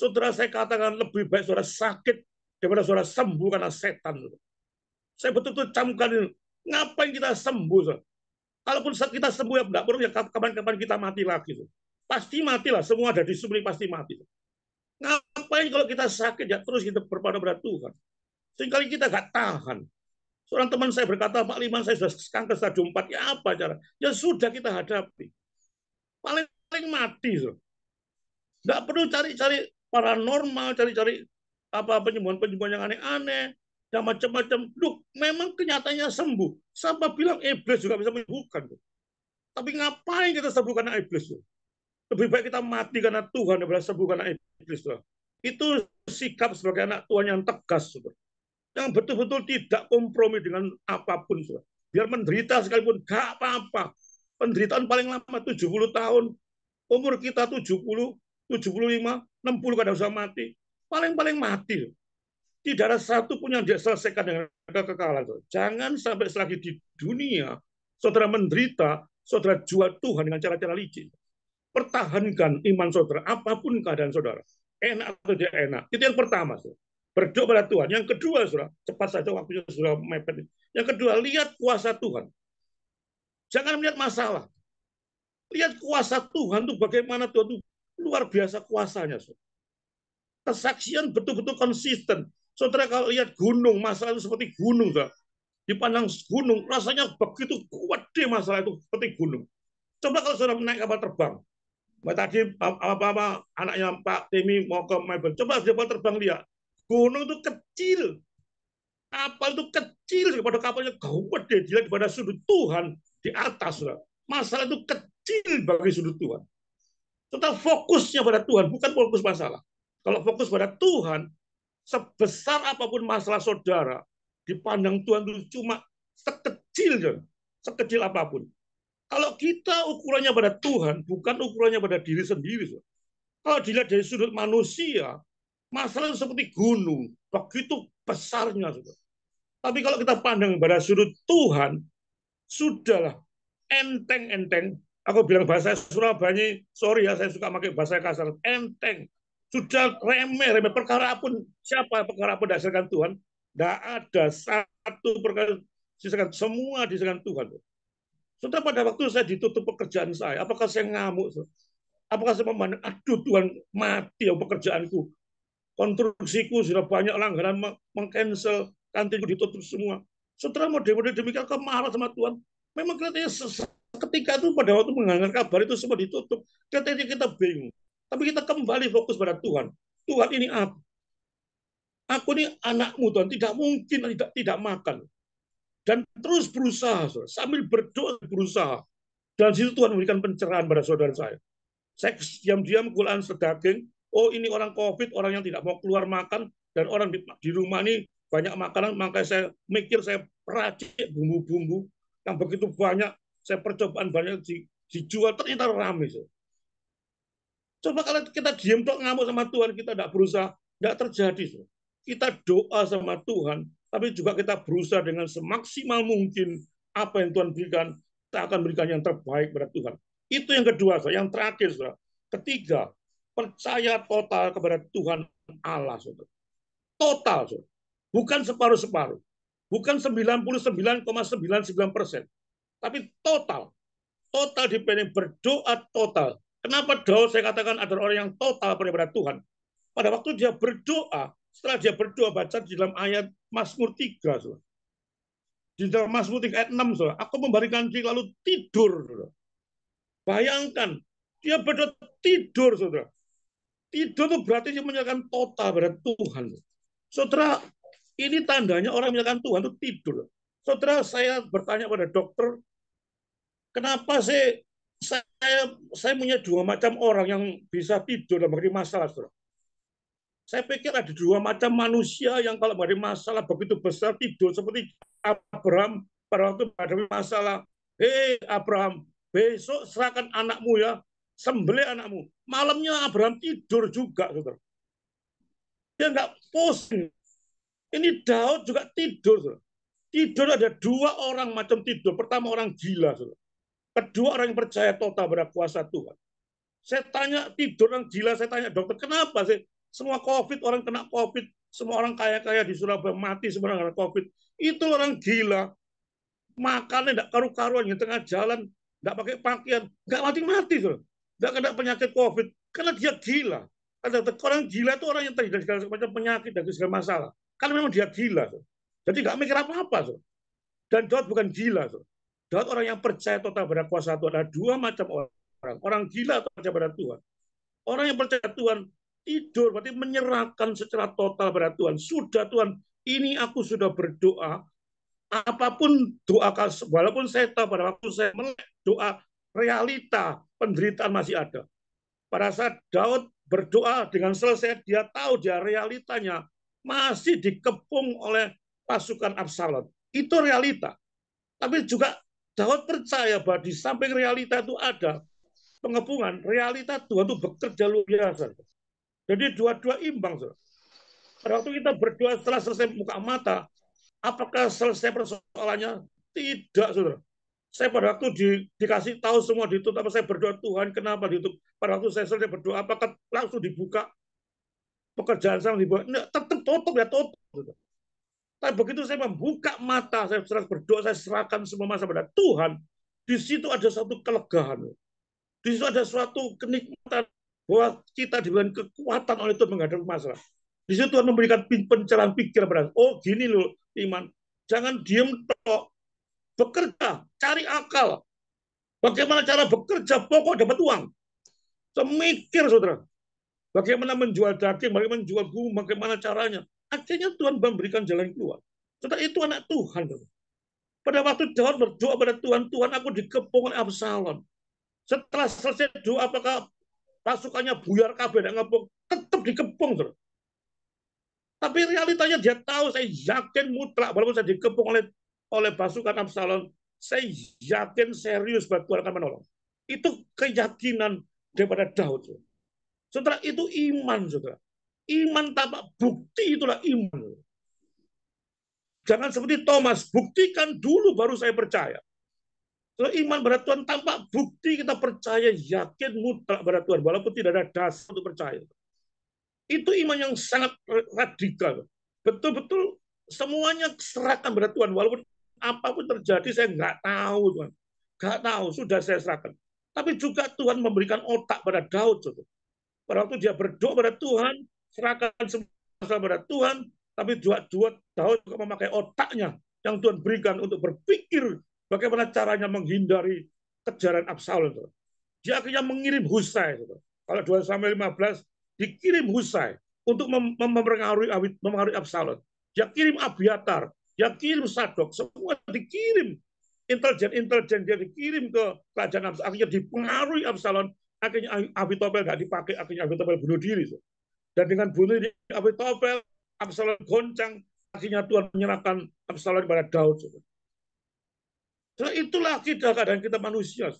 Saudara, saya katakan lebih baik saudara sakit daripada saudara sembuh karena setan. Saya betul-betul camkan ini. Ngapain kita sembuh? Saudara? Kalaupun kita sembuh ya enggak perlu ya kapan-kapan kita mati lagi. Saudara. Pasti matilah. Semua ada di sumber pasti mati. Saudara. Ngapain kalau kita sakit ya terus kita berpada pada Tuhan. Seringkali kita nggak tahan. Seorang teman saya berkata, Pak Liman saya sudah kanker stadium 4. Ya apa cara? Ya sudah kita hadapi. Paling mati. Saudara. Nggak perlu cari-cari paranormal, cari-cari apa penyembuhan-penyembuhan yang aneh-aneh dan macam-macam. Loh, memang kenyataannya sembuh. Siapa bilang iblis juga bisa menyembuhkan? Tapi ngapain kita sembuh karena iblis? Lebih baik kita mati karena Tuhan daripada sembuh karena iblis. Itu sikap sebagai anak Tuhan yang tegas. Yang betul-betul tidak kompromi dengan apapun. Biar menderita sekalipun, gak apa-apa. Penderitaan paling lama 70 tahun. Umur kita 70, 75, 60 kadang bisa mati. Paling-paling mati. Tidak ada satu pun yang dia selesaikan dengan kekekalan. Jangan sampai selagi di dunia, saudara menderita, saudara jual Tuhan dengan cara-cara licin. Pertahankan iman saudara, apapun keadaan saudara. Enak atau tidak enak. Itu yang pertama. Saudara. Berdoa pada Tuhan. Yang kedua, saudara, cepat saja waktunya sudah mepet. Yang kedua, lihat kuasa Tuhan. Jangan melihat masalah. Lihat kuasa Tuhan itu bagaimana Tuhan itu luar biasa kuasanya. Saudara. Kesaksian betul-betul konsisten. Saudara kalau lihat gunung, masalah itu seperti gunung. Saudara. Dipandang gunung, rasanya begitu kuat deh masalah itu seperti gunung. Coba kalau saudara naik kapal terbang. Tadi apa anaknya Pak Temi mau ke Melbourne. Coba kapal terbang lihat. Gunung itu kecil. Kapal itu kecil daripada kapalnya gede. Dilihat daripada sudut Tuhan di atas. Saudara. Masalah itu kecil bagi sudut Tuhan. Tetap fokusnya pada Tuhan, bukan fokus masalah. Kalau fokus pada Tuhan, sebesar apapun masalah saudara, dipandang Tuhan itu cuma sekecil apapun. Kalau kita ukurannya pada Tuhan, bukan ukurannya pada diri sendiri. Kalau dilihat dari sudut manusia, masalah itu seperti gunung, begitu besarnya. Tapi kalau kita pandang pada sudut Tuhan, sudahlah, enteng-enteng. Aku bilang bahasa Surabaya, sorry ya, saya suka pakai bahasa kasar, enteng. Sudah remeh perkara pun, siapa perkara pun dasarkan Tuhan, tidak ada satu perkara disediakan, semua disediakan Tuhan. Sudah pada waktu saya ditutup pekerjaan saya, apakah saya ngamuk? Apakah saya memandang, aduh Tuhan mati ya pekerjaanku. Konstruksiku sudah banyak langganan meng-cancel, kantinku ditutup semua. Setelah model-model demikian, kau marah sama Tuhan. Memang kelihatannya ketika itu pada waktu mendengar kabar itu semua ditutup. Kelihatannya kita bingung. Tapi kita kembali fokus pada Tuhan. Tuhan ini aku. Aku ini anakmu Tuhan. Tidak mungkin tidak makan. Dan terus berusaha, sambil berdoa berusaha. Dan situ Tuhan memberikan pencerahan pada saudara saya. Saya diam-diam Quran sedaging, oh ini orang COVID, orang yang tidak mau keluar makan, dan orang di rumah ini banyak makanan, maka saya mikir saya peracik bumbu-bumbu yang begitu banyak, saya percobaan banyak dijual, ternyata ramai. Coba kalau kita diam tok ngamuk sama Tuhan, kita tidak berusaha, tidak terjadi. Kita doa sama Tuhan, tapi juga kita berusaha dengan semaksimal mungkin apa yang Tuhan berikan, kita akan berikan yang terbaik pada Tuhan. Itu yang kedua, yang terakhir, saudara. Ketiga, percaya total kepada Tuhan Allah, saudara. Total, saudara. Bukan separuh-separuh, bukan 99,99%, tapi total. Total dipending berdoa total. Kenapa Daud saya katakan adalah orang yang total kepada Tuhan? Pada waktu dia berdoa, setelah dia berdoa baca di dalam ayat Mazmur 3, saudara. Di dalam Mazmur 3 ayat 6, saudara, aku memberikan diri lalu tidur. Saudara. Bayangkan, dia berdoa tidur, saudara. Tidur itu berarti dia menyerahkan total pada Tuhan. Saudara, ini tandanya orang menyerahkan Tuhan itu tidur. Saudara, saya bertanya pada dokter, kenapa saya punya dua macam orang yang bisa tidur dalam menghadapi masalah, saudara. Saya pikir ada dua macam manusia yang kalau menghadapi masalah begitu besar tidur seperti Abraham pada waktu menghadapi masalah. Hei Abraham, besok serahkan anakmu ya, sembelih anakmu. Malamnya Abraham tidur juga, saudara. Dia nggak pusing. Ini Daud juga tidur, saudara. Tidur ada dua orang macam tidur. Pertama orang gila, saudara. Kedua orang yang percaya total pada kuasa Tuhan. Saya tanya tidur orang gila, saya tanya dokter, kenapa sih? Semua COVID, orang kena COVID, semua orang kaya-kaya di Surabaya mati semua orang kena COVID. Itu orang gila. Makannya tidak karu-karuan di tengah jalan, tidak pakai pakaian, nggak mati-mati tuh, nggak kena penyakit COVID karena dia gila. Orang gila itu orang yang terhindar segala macam penyakit dan segala masalah. Karena memang dia gila. Tuh. Jadi nggak mikir apa-apa. Tuh. Dan Daud bukan gila. Tuh. Daud orang yang percaya total pada kuasa Tuhan. Ada dua macam orang. Orang gila atau percaya pada Tuhan. Orang yang percaya Tuhan tidur, berarti menyerahkan secara total pada Tuhan. Sudah Tuhan, ini aku sudah berdoa, apapun doa, walaupun saya tahu pada waktu saya melek doa, realita penderitaan masih ada. Pada saat Daud berdoa dengan selesai, dia tahu dia realitanya masih dikepung oleh pasukan Absalom. Itu realita. Tapi juga Daud percaya bahwa di samping realita itu ada pengepungan, realita Tuhan itu bekerja luar biasa. Jadi dua-dua imbang. Pada waktu kita berdoa setelah selesai buka mata, apakah selesai persoalannya? Tidak, saudara. Saya pada waktu dikasih tahu semua ditutup, apa saya berdoa Tuhan kenapa ditutup? Pada waktu saya selesai berdoa, apakah langsung dibuka pekerjaan saya dibuka? Enggak, tetap tutup ya tutup. Saudara. Tapi begitu saya membuka mata, saya berdoa, saya serahkan semua masa pada Tuhan. Di situ ada satu kelegaan. Di situ ada suatu kenikmatan bahwa kita diberikan kekuatan oleh Tuhan menghadapi masalah. Di situ Tuhan memberikan pencerahan pikiran pada, oh gini loh iman, jangan diem tok, bekerja, cari akal. Bagaimana cara bekerja, pokok dapat uang. Semikir saudara, bagaimana menjual daging, bagaimana menjual bunga, bagaimana caranya. Akhirnya Tuhan memberikan jalan keluar. Saudara itu anak Tuhan. Pada waktu Daud berdoa pada Tuhan, Tuhan aku dikepung oleh Absalom. Setelah selesai doa, apakah pasukannya buyar kabeh dan ngepung? Tetap dikepung. Saudara. Tapi realitanya dia tahu, saya yakin mutlak, walaupun saya dikepung oleh pasukan Absalom, saya yakin serius bahwa Tuhan akan menolong. Itu keyakinan daripada Daud. Saudara, itu iman, saudara. Iman tanpa bukti itulah iman. Jangan seperti Thomas, buktikan dulu baru saya percaya. Kalau iman pada Tuhan tanpa bukti kita percaya, yakin mutlak pada Tuhan, walaupun tidak ada dasar untuk percaya. Itu iman yang sangat radikal. Betul-betul semuanya serahkan pada Tuhan. Walaupun apapun terjadi, saya nggak tahu, Tuhan. Nggak tahu, sudah saya serahkan. Tapi juga Tuhan memberikan otak pada Daud. Pada waktu dia berdoa pada Tuhan, serahkan semua pada Tuhan, tapi Daud juga memakai otaknya yang Tuhan berikan untuk berpikir bagaimana caranya menghindari kejaran Absalom. Dia akhirnya mengirim Husai. Kalau 2 Samuel 15, dikirim Husai untuk mempengaruhi Absalom. Dia kirim Abiatar, dia kirim Sadok, semua dikirim. Intelijen dia dikirim ke kerajaan Absalom, akhirnya dipengaruhi Absalom, akhirnya Ahitofel nggak dipakai, akhirnya Ahitofel bunuh diri. Dan dengan bunuh diri Ahitofel, Absalom goncang, akhirnya Tuhan menyerahkan Absalom kepada Daud. Jadi itulah keadaan kita manusia.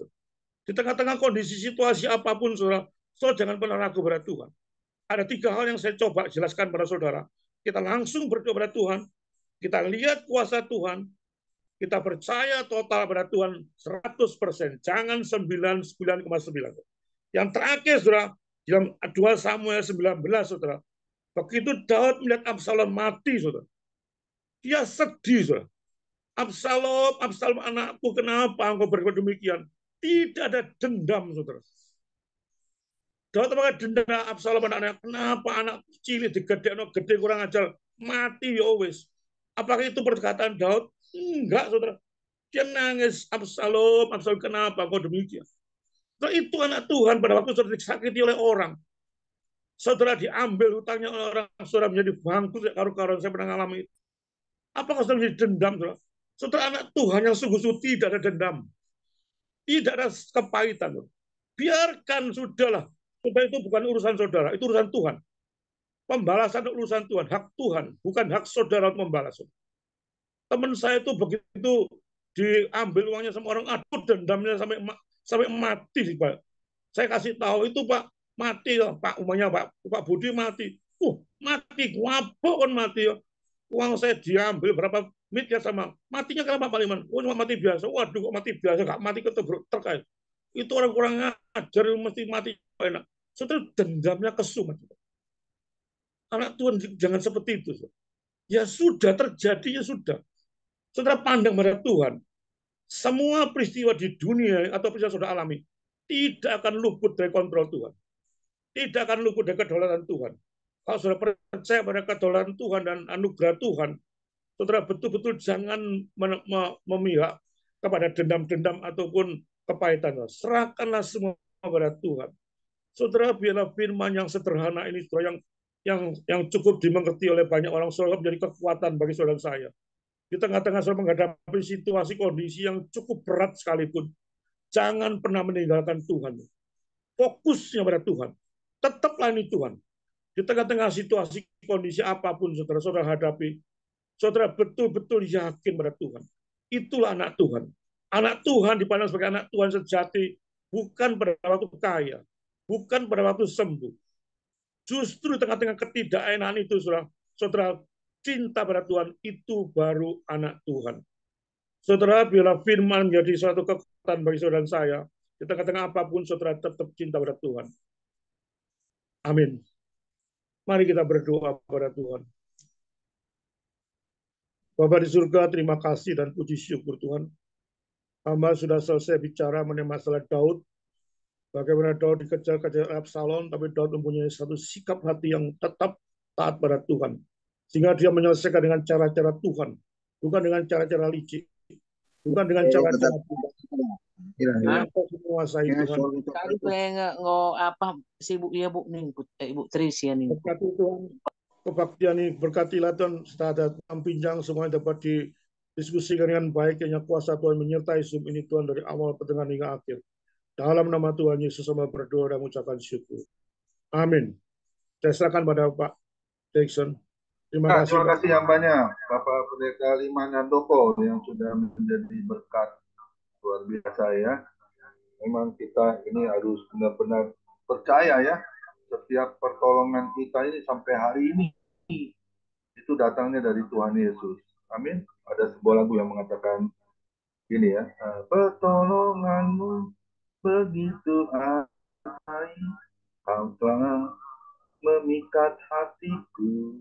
Di tengah-tengah kondisi situasi apapun, saudara jangan pernah ragu pada Tuhan. Ada 3 hal yang saya coba jelaskan pada saudara. Kita langsung berdoa pada Tuhan, kita lihat kuasa Tuhan, kita percaya total pada Tuhan 100%, jangan 99,9. Yang terakhir, saudara, dalam 2 Samuel 19, saudara, begitu Daud melihat Absalom mati, saudara, dia sedih, saudara. Absalom anakku, kenapa engkau berbuat demikian? Tidak ada dendam, saudara. Daud apakah dendam Absalom anaknya? Kenapa anak cilik gede kurang ajar mati ya wis? Apakah itu perkataan Daud? Enggak, saudara. Dia nangis, Absalom kenapa kau demikian? Saudara, itu anak Tuhan pada waktu saudara disakiti oleh orang. Saudara diambil hutangnya oleh orang, saudara menjadi bangkrut karu-karuan, saya pernah mengalami itu. Apakah saudara menjadi dendam, saudara? Saudara anak Tuhan yang sungguh-sungguh tidak ada dendam. Tidak ada kepahitan. Biarkan, sudahlah. Saudara, itu bukan urusan saudara, itu urusan Tuhan. Pembalasan urusan Tuhan, hak Tuhan, bukan hak saudara untuk membalas. Teman saya itu begitu diambil uangnya sama orang, aduh dendamnya sampai mati, Pak. Saya kasih tahu itu Pak, mati ya, Pak, umumnya Pak Budi mati. Mati, ngapa kan mati ya. Uang saya diambil berapa menit ya sama. Matinya kenapa Pak Liman? Cuma mati biasa. Waduh, kok mati biasa, nggak mati ketebruk terkait. Itu orang kurang ajar, mesti mati enak. Setelah dendamnya kesumat. Anak Tuhan jangan seperti itu. Ya sudah terjadi, ya sudah. Saudara pandang pada Tuhan. Semua peristiwa di dunia atau peristiwa saudara alami tidak akan luput dari kontrol Tuhan. Tidak akan luput dari kedaulatan Tuhan. Kalau saudara percaya pada kedaulatan Tuhan dan anugerah Tuhan, saudara betul-betul jangan memihak kepada dendam-dendam ataupun kepahitan. Serahkanlah semua kepada Tuhan. Saudara, biarlah firman yang sederhana ini, saudara, yang cukup dimengerti oleh banyak orang, saudara, menjadi kekuatan bagi saudara saya. Di tengah-tengah saudara menghadapi situasi kondisi yang cukup berat sekalipun, jangan pernah meninggalkan Tuhan. Fokusnya pada Tuhan. Tetap layani Tuhan. Di tengah-tengah situasi kondisi apapun saudara hadapi, saudara betul-betul yakin pada Tuhan. Itulah anak Tuhan. Anak Tuhan dipandang sebagai anak Tuhan sejati, bukan pada waktu kaya, bukan pada waktu sembuh. Justru tengah-tengah ketidakenakan itu, saudara, cinta pada Tuhan, itu baru anak Tuhan. Saudara, biarlah firman menjadi suatu kekuatan bagi saudara dan saya. Di tengah-tengah apapun, saudara tetap cinta pada Tuhan. Amin. Mari kita berdoa kepada Tuhan. Bapa di surga, terima kasih dan puji syukur Tuhan. Hamba sudah selesai bicara mengenai masalah Daud. Bagaimana Daud dikejar-kejar Absalom, tapi Daud mempunyai satu sikap hati yang tetap taat pada Tuhan. Sehingga dia menyelesaikan dengan cara-cara Tuhan. Bukan dengan cara-cara licik. Bukan dengan cara-cara Tuhan. Apa menguasai Tuhan. Tadi pengen apa sibuk ya Bu nih, Ibu Tricia nih. Berkati Tuhan, kebaktian ini berkatilah Tuhan, setelah ada pinjang semuanya dapat didiskusikan dengan baik, hanya kuasa Tuhan menyertai Zoom ini Tuhan dari awal pertengahan hingga akhir. Dalam nama Tuhan Yesus sama berdoa dan mengucapkan syukur. Amin. Saya serahkan pada Pak Jackson. Terima kasih. Terima kasih yang banyak Bapak Pendeta Liman Handoko yang sudah menjadi berkat luar biasa ya. Memang kita ini harus benar-benar percaya ya. Setiap pertolongan kita ini sampai hari ini itu datangnya dari Tuhan Yesus. Amin. Ada sebuah lagu yang mengatakan gini ya, pertolonganmu begitu ajaib, kau telah memikat hatiku.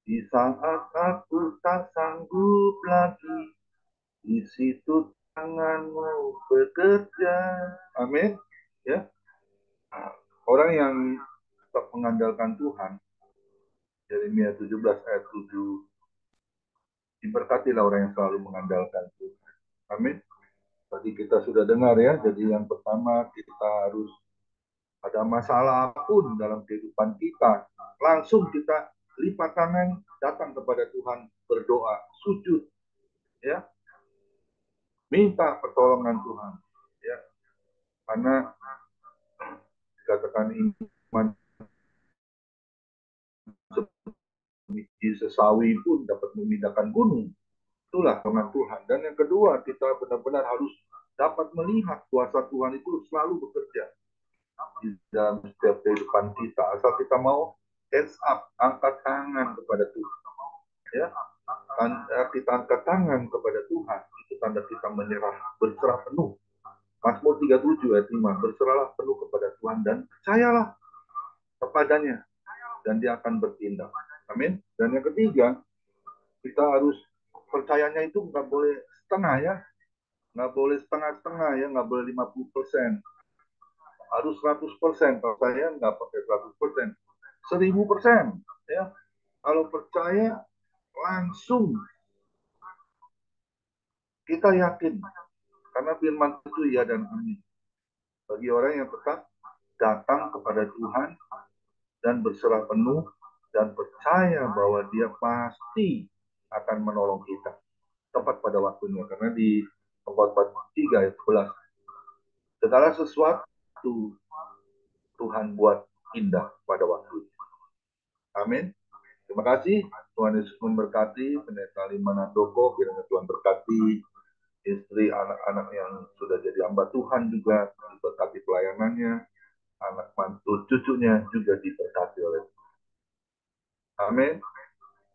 Di saat aku tak sanggup lagi, di situ tanganmu bekerja. Amin. Ya. Orang yang tetap mengandalkan Tuhan, Yeremia 17 ayat 7, diberkatilah orang yang selalu mengandalkan Tuhan. Amin. Tadi kita sudah dengar ya, jadi yang pertama kita harus ada masalah pun dalam kehidupan kita, langsung kita lipat tangan, datang kepada Tuhan, berdoa, sujud, ya, minta pertolongan Tuhan, ya, karena dikatakan iman sebiji sesawi pun dapat memindahkan gunung. Itulah firman Tuhan. Dan yang kedua, kita benar-benar harus dapat melihat kuasa Tuhan itu selalu bekerja di dalam setiap kehidupan kita. Asal kita mau hands up, angkat tangan kepada Tuhan. Ya, kita angkat tangan kepada Tuhan, itu tanda kita menyerah, berserah penuh. Mazmur 37 ayat 5, berserahlah penuh kepada Tuhan dan percayalah kepadanya, dan dia akan bertindak. Amin. Dan yang ketiga, kita harus percayanya itu nggak boleh setengah ya, nggak boleh setengah-setengah ya, nggak boleh 50%, harus 100%. Kalau saya nggak pakai 100%, 1000% ya. Kalau percaya langsung kita yakin, karena firman itu ya dan amin. Bagi orang yang tetap datang kepada Tuhan dan berserah penuh dan percaya bahwa dia pasti akan menolong kita tepat pada waktunya. Karena di Pengkhotbah 3 ayat 11, segala sesuatu Tuhan buat indah pada waktunya. Amin. Terima kasih. Tuhan Yesus memberkati Pendeta Liman Handoko. Kiranya Tuhan berkati istri, anak-anak yang sudah jadi hamba Tuhan juga diberkati pelayanannya, anak mantu cucunya juga diberkati oleh Tuhan. Amin.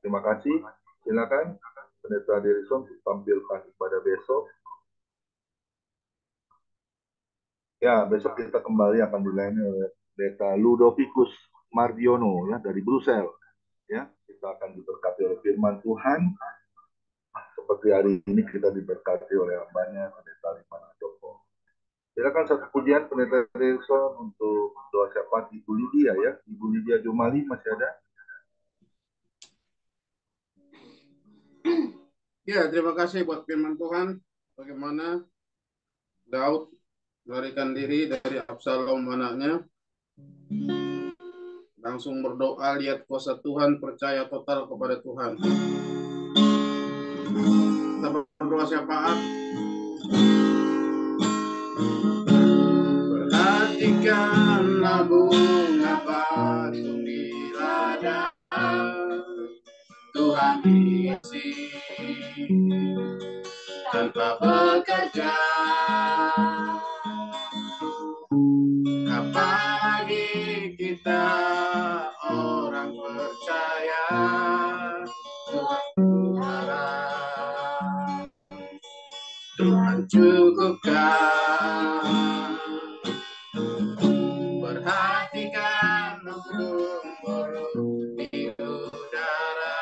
Terima kasih. Silakan Pendeta Derison tampilkan pada besok. Ya, besok kita kembali akan dilayani oleh Pendeta Ludovicus Mardiono ya dari Brussels. Ya, kita akan diberkati oleh firman Tuhan. Seperti hari ini kita diberkati oleh hambanya Pendeta Liman Handoko. Silakan satu pujian Pendeta Wilson untuk doa syafaat Ibu Lydia ya. Ibu Lydia Jumali masih ada? Ya, terima kasih buat firman Tuhan. Bagaimana Daud melarikan diri dari Absalom anaknya, langsung berdoa, lihat kuasa Tuhan, percaya total kepada Tuhan. Kita berdoa syafaat. Perhatikanlah bunga batu di ladang, Tuhan diisi tanpa bekerja. Apalagi kita orang percaya, Tuhan harap, Tuhan cukupkan. Perhatikan burung-burung di udara,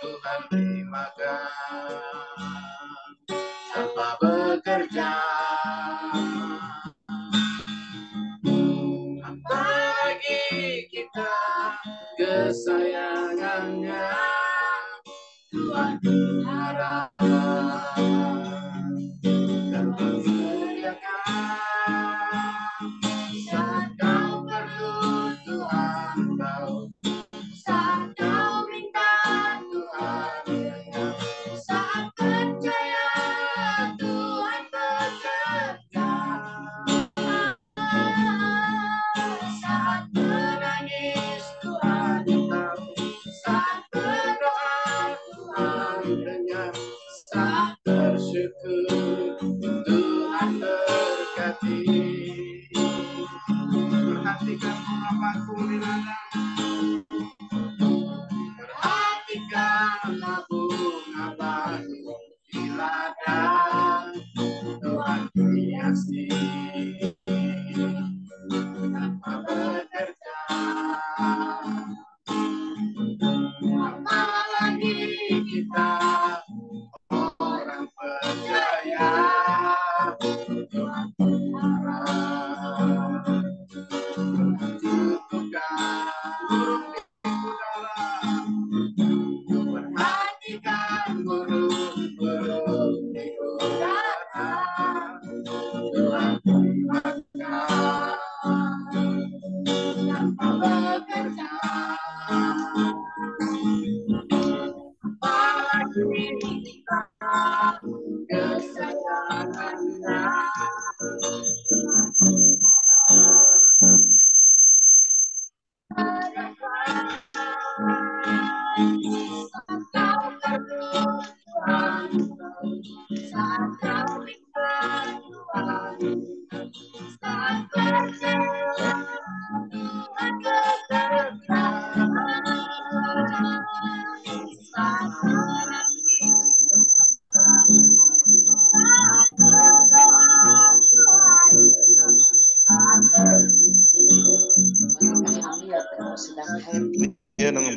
Tuhan terima tanpa bekerja. Apalagi kita kesayangannya, Tuhan harap dan menyediakan saat kau perlu, Tuhan tahu. Saat kau minta, Tuhan dengar. Saat percaya, Tuhan bekerja. Saat menangis, Tuhan tahu. Saat berdoa, Tuhan dengar. Saat bersyukur, Tuhan berkati. Perhatikan bunga batu di ladang. Perhatikanlah bunga batu di ladang, Tuhan hiasi tanpa bekerja. Apalagi kita orang percaya, Tuhan harap cukupkan burung di udara. Perhatikan burung-burung di udara, Tuhan terima tanpa bekerja. Apalagi kita kesayangannya, kau perlu, Tuhan tahu. Saat kau minta, Tuhan saat percaya, Tuhan bekerja. Saat menangis, saat berdoa, Tuhan dengar. Saat bersyukur, Kami yang sedang happy. Ya, nang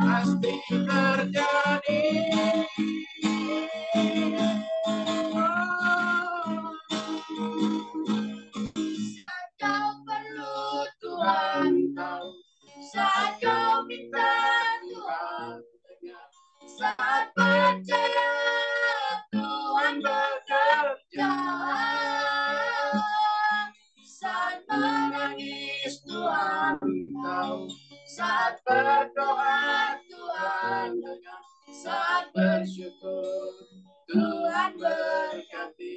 pasti terjadi. Saat kau perlu, Tuhan tahu. Saat kau minta, Tuhan dengar. Saat percaya, Tuhan bekerja. Saat menangis, Tuhan tahu. Saat berdoa, Tuhan dengar. Saat bersyukur, Tuhan berkati.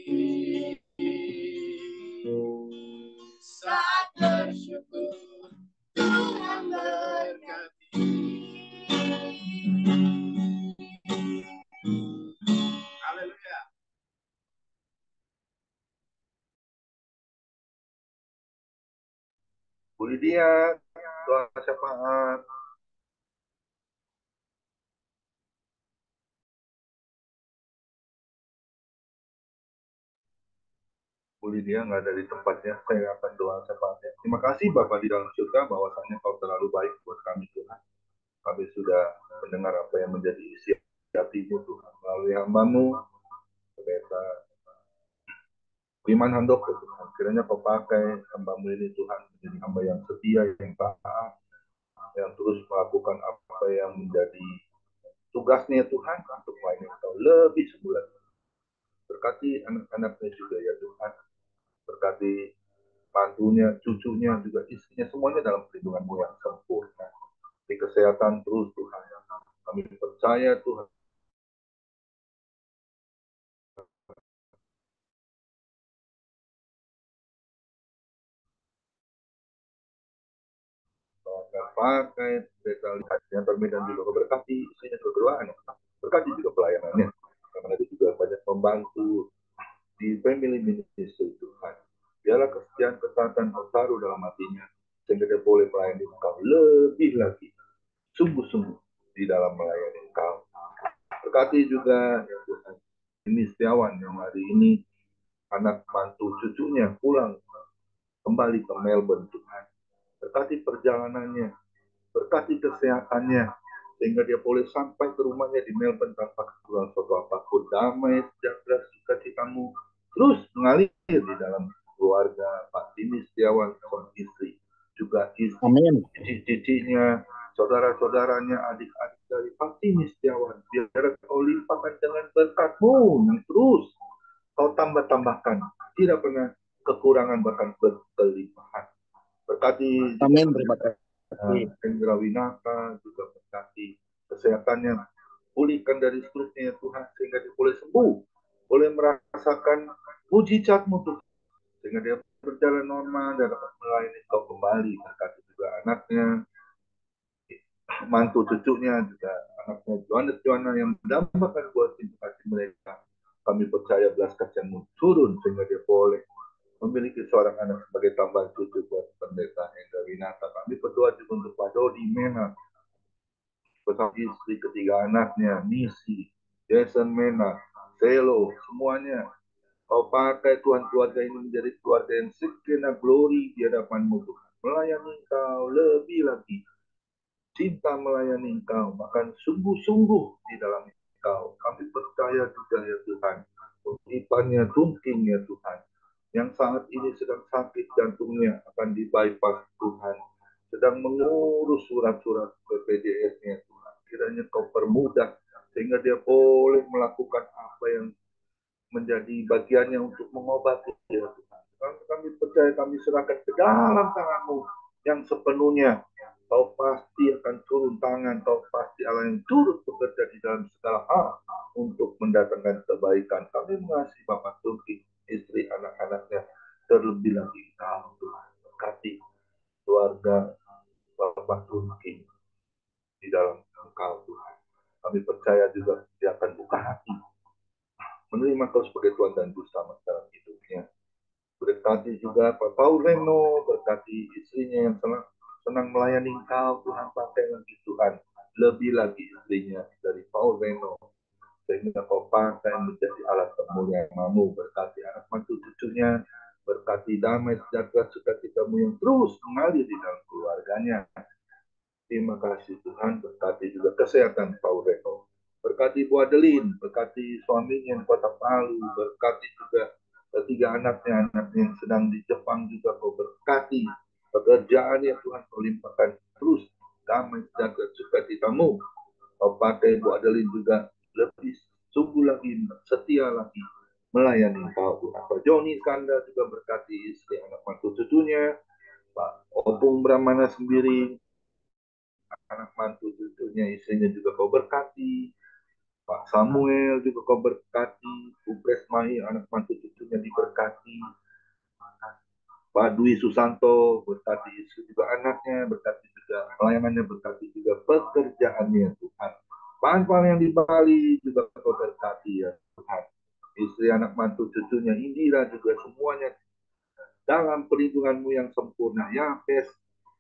Saat Bu Lydia, doa syafaat. Bu Lydia nggak ada di tempatnya, saya akan doa syafaatnya. Terima kasih Bapak di dalam surga, bahwasanya Kau terlalu baik buat kami Tuhan. Kami sudah mendengar apa yang menjadi isi hati-Mu Tuhan. Melalui hamba-Mu, Pendeta Iman Handoko Tuhan. Kiranya Kau pakai hamba-Mu ini Tuhan, menjadi hamba yang setia, yang taat, yang terus melakukan apa yang menjadi tugasnya Tuhan untuk melayani Kau lebih sebulan. Berkati anak-anaknya juga ya Tuhan. Berkati mantunya, cucunya, juga istrinya, semuanya dalam perlindungan-Mu yang sempurna. Di kesehatan terus Tuhan. Kami percaya Tuhan. Pakai detail yang terminal juga berkati istrinya juga kedua anak. Berkati juga pelayanannya. Karena dia juga banyak membantu di family ministry Tuhan. Biarlah kesetiaan ketaatan Kau taruh dalam hatinya. Sehingga dia boleh melayani Kau lebih lagi. Sungguh-sungguh di dalam melayani Kau. Berkati juga ya Tuhan. Ini Setiawan yang hari ini anak mantu cucunya pulang kembali ke Melbourne Tuhan. Berkati perjalanannya, berkati kesehatannya, sehingga dia boleh sampai ke rumahnya di Melbourne tanpa kekurangan suatu apapun. Damai, sejahtera, sukacitamu terus mengalir di dalam keluarga Pak Timi Setiawan, sang istri, juga istri, cicit-cicitnya, saudara-saudaranya, adik-adik dari Pak Timi Setiawan. Biar Kau limpahkan dengan berkat-Mu yang terus Kau tambah-tambahkan, tidak pernah kekurangan, bahkan berkelimpahan. Berkati Amin. Terima kasih. Hendra Winaka, juga berkati kesehatannya, pulihkan dari stroke-nya Tuhan, sehingga dia boleh sembuh, boleh merasakan mujizat-Mu Tuhan, sehingga dia berjalan normal dan dapat melayani Kau kembali. Berkati juga anaknya, mantu cucunya, juga anaknya Johanna yang mendambakan buat cinta kasih mereka. Kami percaya belas kasihan-Mu turun, sehingga dia boleh memiliki seorang anak sebagai tambahan cucu buat Pendeta Hendra Winata. Kami berdoa juga untuk Pak Dodi Mena, bersama istri, ketiga anaknya, Nisi, Jason Mena, Selo, semuanya. Kau pakai Tuhan keluarga ini menjadi keluarga yang sekena glory di hadapan-Mu Tuhan. Melayani Kau lebih lagi. Cinta melayani Engkau, bahkan sungguh-sungguh di dalam Engkau. Kami percaya juga ya Tuhan, uripannya Tunking ya Tuhan, yang saat ini sedang sakit jantungnya akan di bypass Tuhan, sedang mengurus surat-surat BPJS-nya Tuhan. Kiranya Kau permudah sehingga dia boleh melakukan apa yang menjadi bagiannya untuk mengobati ya Tuhan. Kami percaya, kami serahkan ke dalam tangan-Mu yang sepenuhnya. Kau pasti akan turun tangan, Kau pasti Allah yang turut bekerja di dalam segala hal untuk mendatangkan kebaikan. Kami mengasihi Bapak Turki, istri, anak-anaknya, terlebih lagi Kau Tuhan. Berkati keluarga Bapak Turki di dalam Engkau Tuhan. Kami percaya juga dia akan buka hati menerima Kau sebagai Tuhan dan Juru Selamat dalam hidupnya. Berkati juga Pak Paul Reno, berkati istrinya yang senang melayani Kau Tuhan, pakai lagi Tuhan, lebih lagi istrinya dari Paul Reno, sehingga Kau pakai menjadi alat kemuliaan-Mu. Berkati anak mantu cucunya, berkati damai sejahtera sukacita-Mu yang terus mengalir di dalam keluarganya. Terima kasih Tuhan. Berkati juga kesehatan Paul Reno, berkati Bu Adeline, berkati suaminya di Kota Palu, berkati juga ketiga anaknya yang sedang di Jepang juga Kau berkati pekerjaannya Tuhan. Kau limpahkan terus damai sejahtera sukacita-Mu. Kau pakai Bu Adeline juga lebih sungguh lagi, setia lagi melayani Kau Tuhan. Pak Joni Skanda juga berkati istri, anak mantu cucunya. Pak Opung Brahmana sendiri, anak mantu cucunya, istrinya juga Kau berkati. Pak Samuel juga Kau berkati. Bu Presmai, anak mantu cucunya diberkati. Pak Dwi Susanto, berkati istri juga anaknya, berkati juga pelayanannya, berkati juga pekerjaannya Tuhan. Pak yang di Bali juga Kau berkati ya Tuhan. Istri, anak mantu cucunya, Indira juga semuanya dalam perlindungan-Mu yang sempurna. Ya, Pes,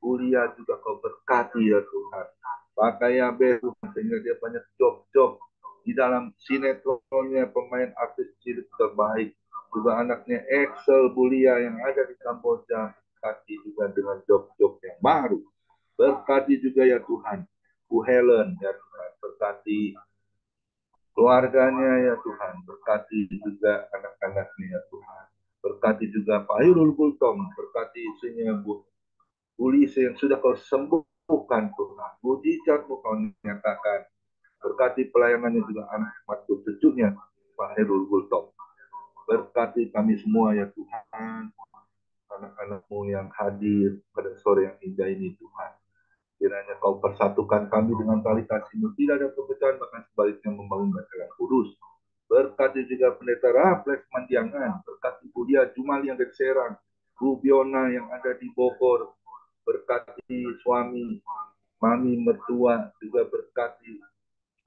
Ulia juga kau berkati ya Tuhan. Pakai Abe Tuhan, sehingga dia banyak job-job di dalam sinetronnya, pemain artis cilik terbaik. Juga anaknya Excel Bulia yang ada di Kamboja, berkati juga dengan job-job yang baru. Berkati juga ya Tuhan Bu Helen ya Tuhan, berkati keluarganya ya Tuhan, berkati juga anak-anaknya ya Tuhan, berkati juga Pak Hairul Gultom, berkati istrinya Bu Ulise yang sudah kau sembuhkan Tuhan, mujizatmu kau nyatakan, berkati pelayanannya juga anak cucunya Pak Hairul Gultom, berkati kami semua ya Tuhan, anak-anakmu yang hadir pada sore yang indah ini Tuhan. Kiranya kau persatukan kami dengan tali kasih-Mu, tidak ada perpecahan, bahkan sebaliknya membangun masyarakat kudus. Berkati juga Pendeta Raffles Mandiangan, berkati Budia Jumali yang dari Serang, Bu Biona yang ada di Bogor, berkati suami, mami mertua, juga berkati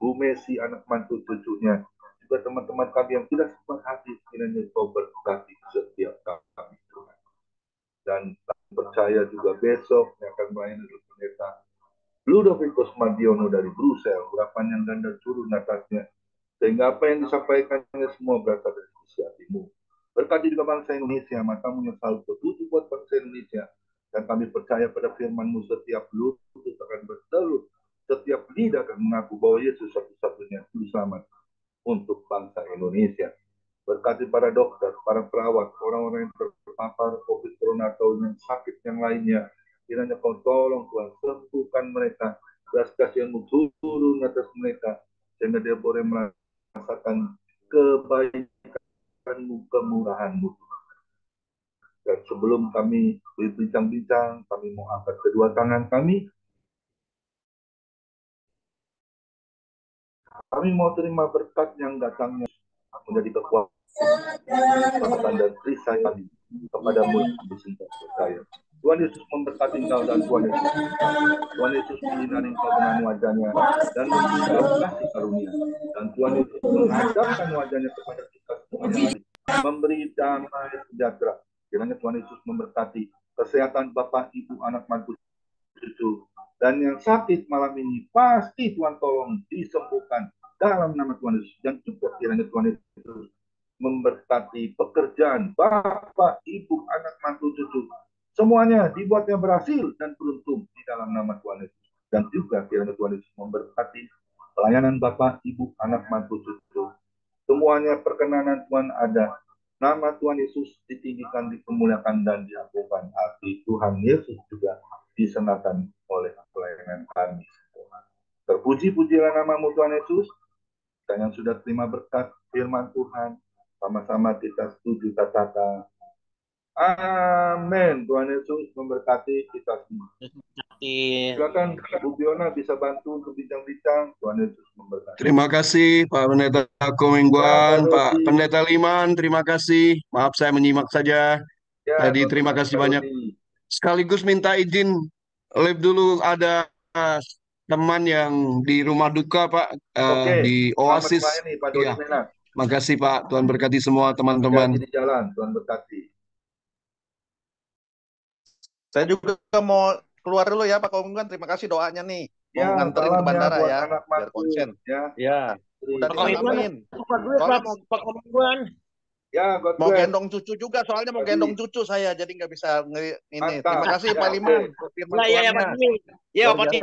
Bu Messi, anak mantu cucunya, juga teman-teman kami yang tidak sempat hadir, kiranya kau berkati setiap kami Tuhan. Dan kami percaya juga besok yang akan melayani Pendeta Ludovicus Mardiono dari Brussels, urapan yang ganda turun atasnya, sehingga apa yang disampaikannya semua berasal dari isi hatimu. Berkati juga bangsa Indonesia, matamu yang selalu tertuju buat bangsa Indonesia, dan kami percaya pada firman-Mu, setiap lutut akan bertelut, setiap lidah akan mengaku bahwa Yesus satu-satunya juru selamat untuk bangsa Indonesia. Berkati para dokter, para perawat, orang-orang yang terpapar COVID Corona atau yang sakit yang lainnya, kiranya kau tolong Tuhan, sembuhkan mereka, belas kasihan-Mu turun atas mereka, sehingga dia boleh merasakan kebaikan-Mu, kemurahan-Mu. Dan sebelum kami berbincang-bincang, kami mau angkat kedua tangan kami mau terima berkat yang datangnya menjadi kekuatan dan perisai kami kepadamu yang bersinta percaya. Tuhan Yesus memberkati engkau dan Tuhan Yesus menyinari engkau dengan wajahnya dan memberi kasih karunia. Dan Tuhan Yesus menghadapkan wajahnya kepada kita semuanya, memberi damai sejahtera. Kiranya Tuhan Yesus memberkati kesehatan Bapak, Ibu, anak, mantu, cucu. Dan yang sakit malam ini pasti Tuhan tolong disembuhkan dalam nama Tuhan Yesus. Dan juga kiranya Tuhan Yesus memberkati pekerjaan Bapak, Ibu, anak, mantu, cucu. Semuanya dibuatnya berhasil dan beruntung di dalam nama Tuhan Yesus. Dan juga kiranya Tuhan Yesus memberkati pelayanan Bapak, Ibu, anak, mantu, cucu. Semuanya perkenanan Tuhan ada. Nama Tuhan Yesus ditinggikan, dipermuliakan, dan diagungkan. Hati Tuhan Yesus juga disenangkan oleh pelayanan kami. Terpuji-pujilah nama-Mu Tuhan Yesus. Dan yang sudah terima berkat firman Tuhan, sama-sama kita setuju katakan amin. Tuhan Yesus memberkati kita semua. Silakan Bu Biona bisa bantu untuk bincang-bincang. Tuhan Yesus memberkati. Terima kasih Pak Pendeta Komingguan, Ya, Pak Pendeta Liman, terima kasih. Maaf saya menyimak saja. Ya, Tadi terima kasih banyak. Sekaligus minta izin live dulu, ada teman yang di rumah duka Pak, di Oasis. Ya, makasih Pak. Tuhan berkati semua teman-teman. Di jalan, Tuhan berkati. Saya juga mau keluar dulu ya Pak Komingguan. Terima kasih doanya nih. Mau nganterin ke bandara ya, biar konsen. Ya. Udah ditangamin. Pak Komingguan. Ya, mau gendong cucu juga, soalnya mau gendong cucu saya, jadi nggak bisa ini. Terima kasih Pak Liman. Ya, Pak.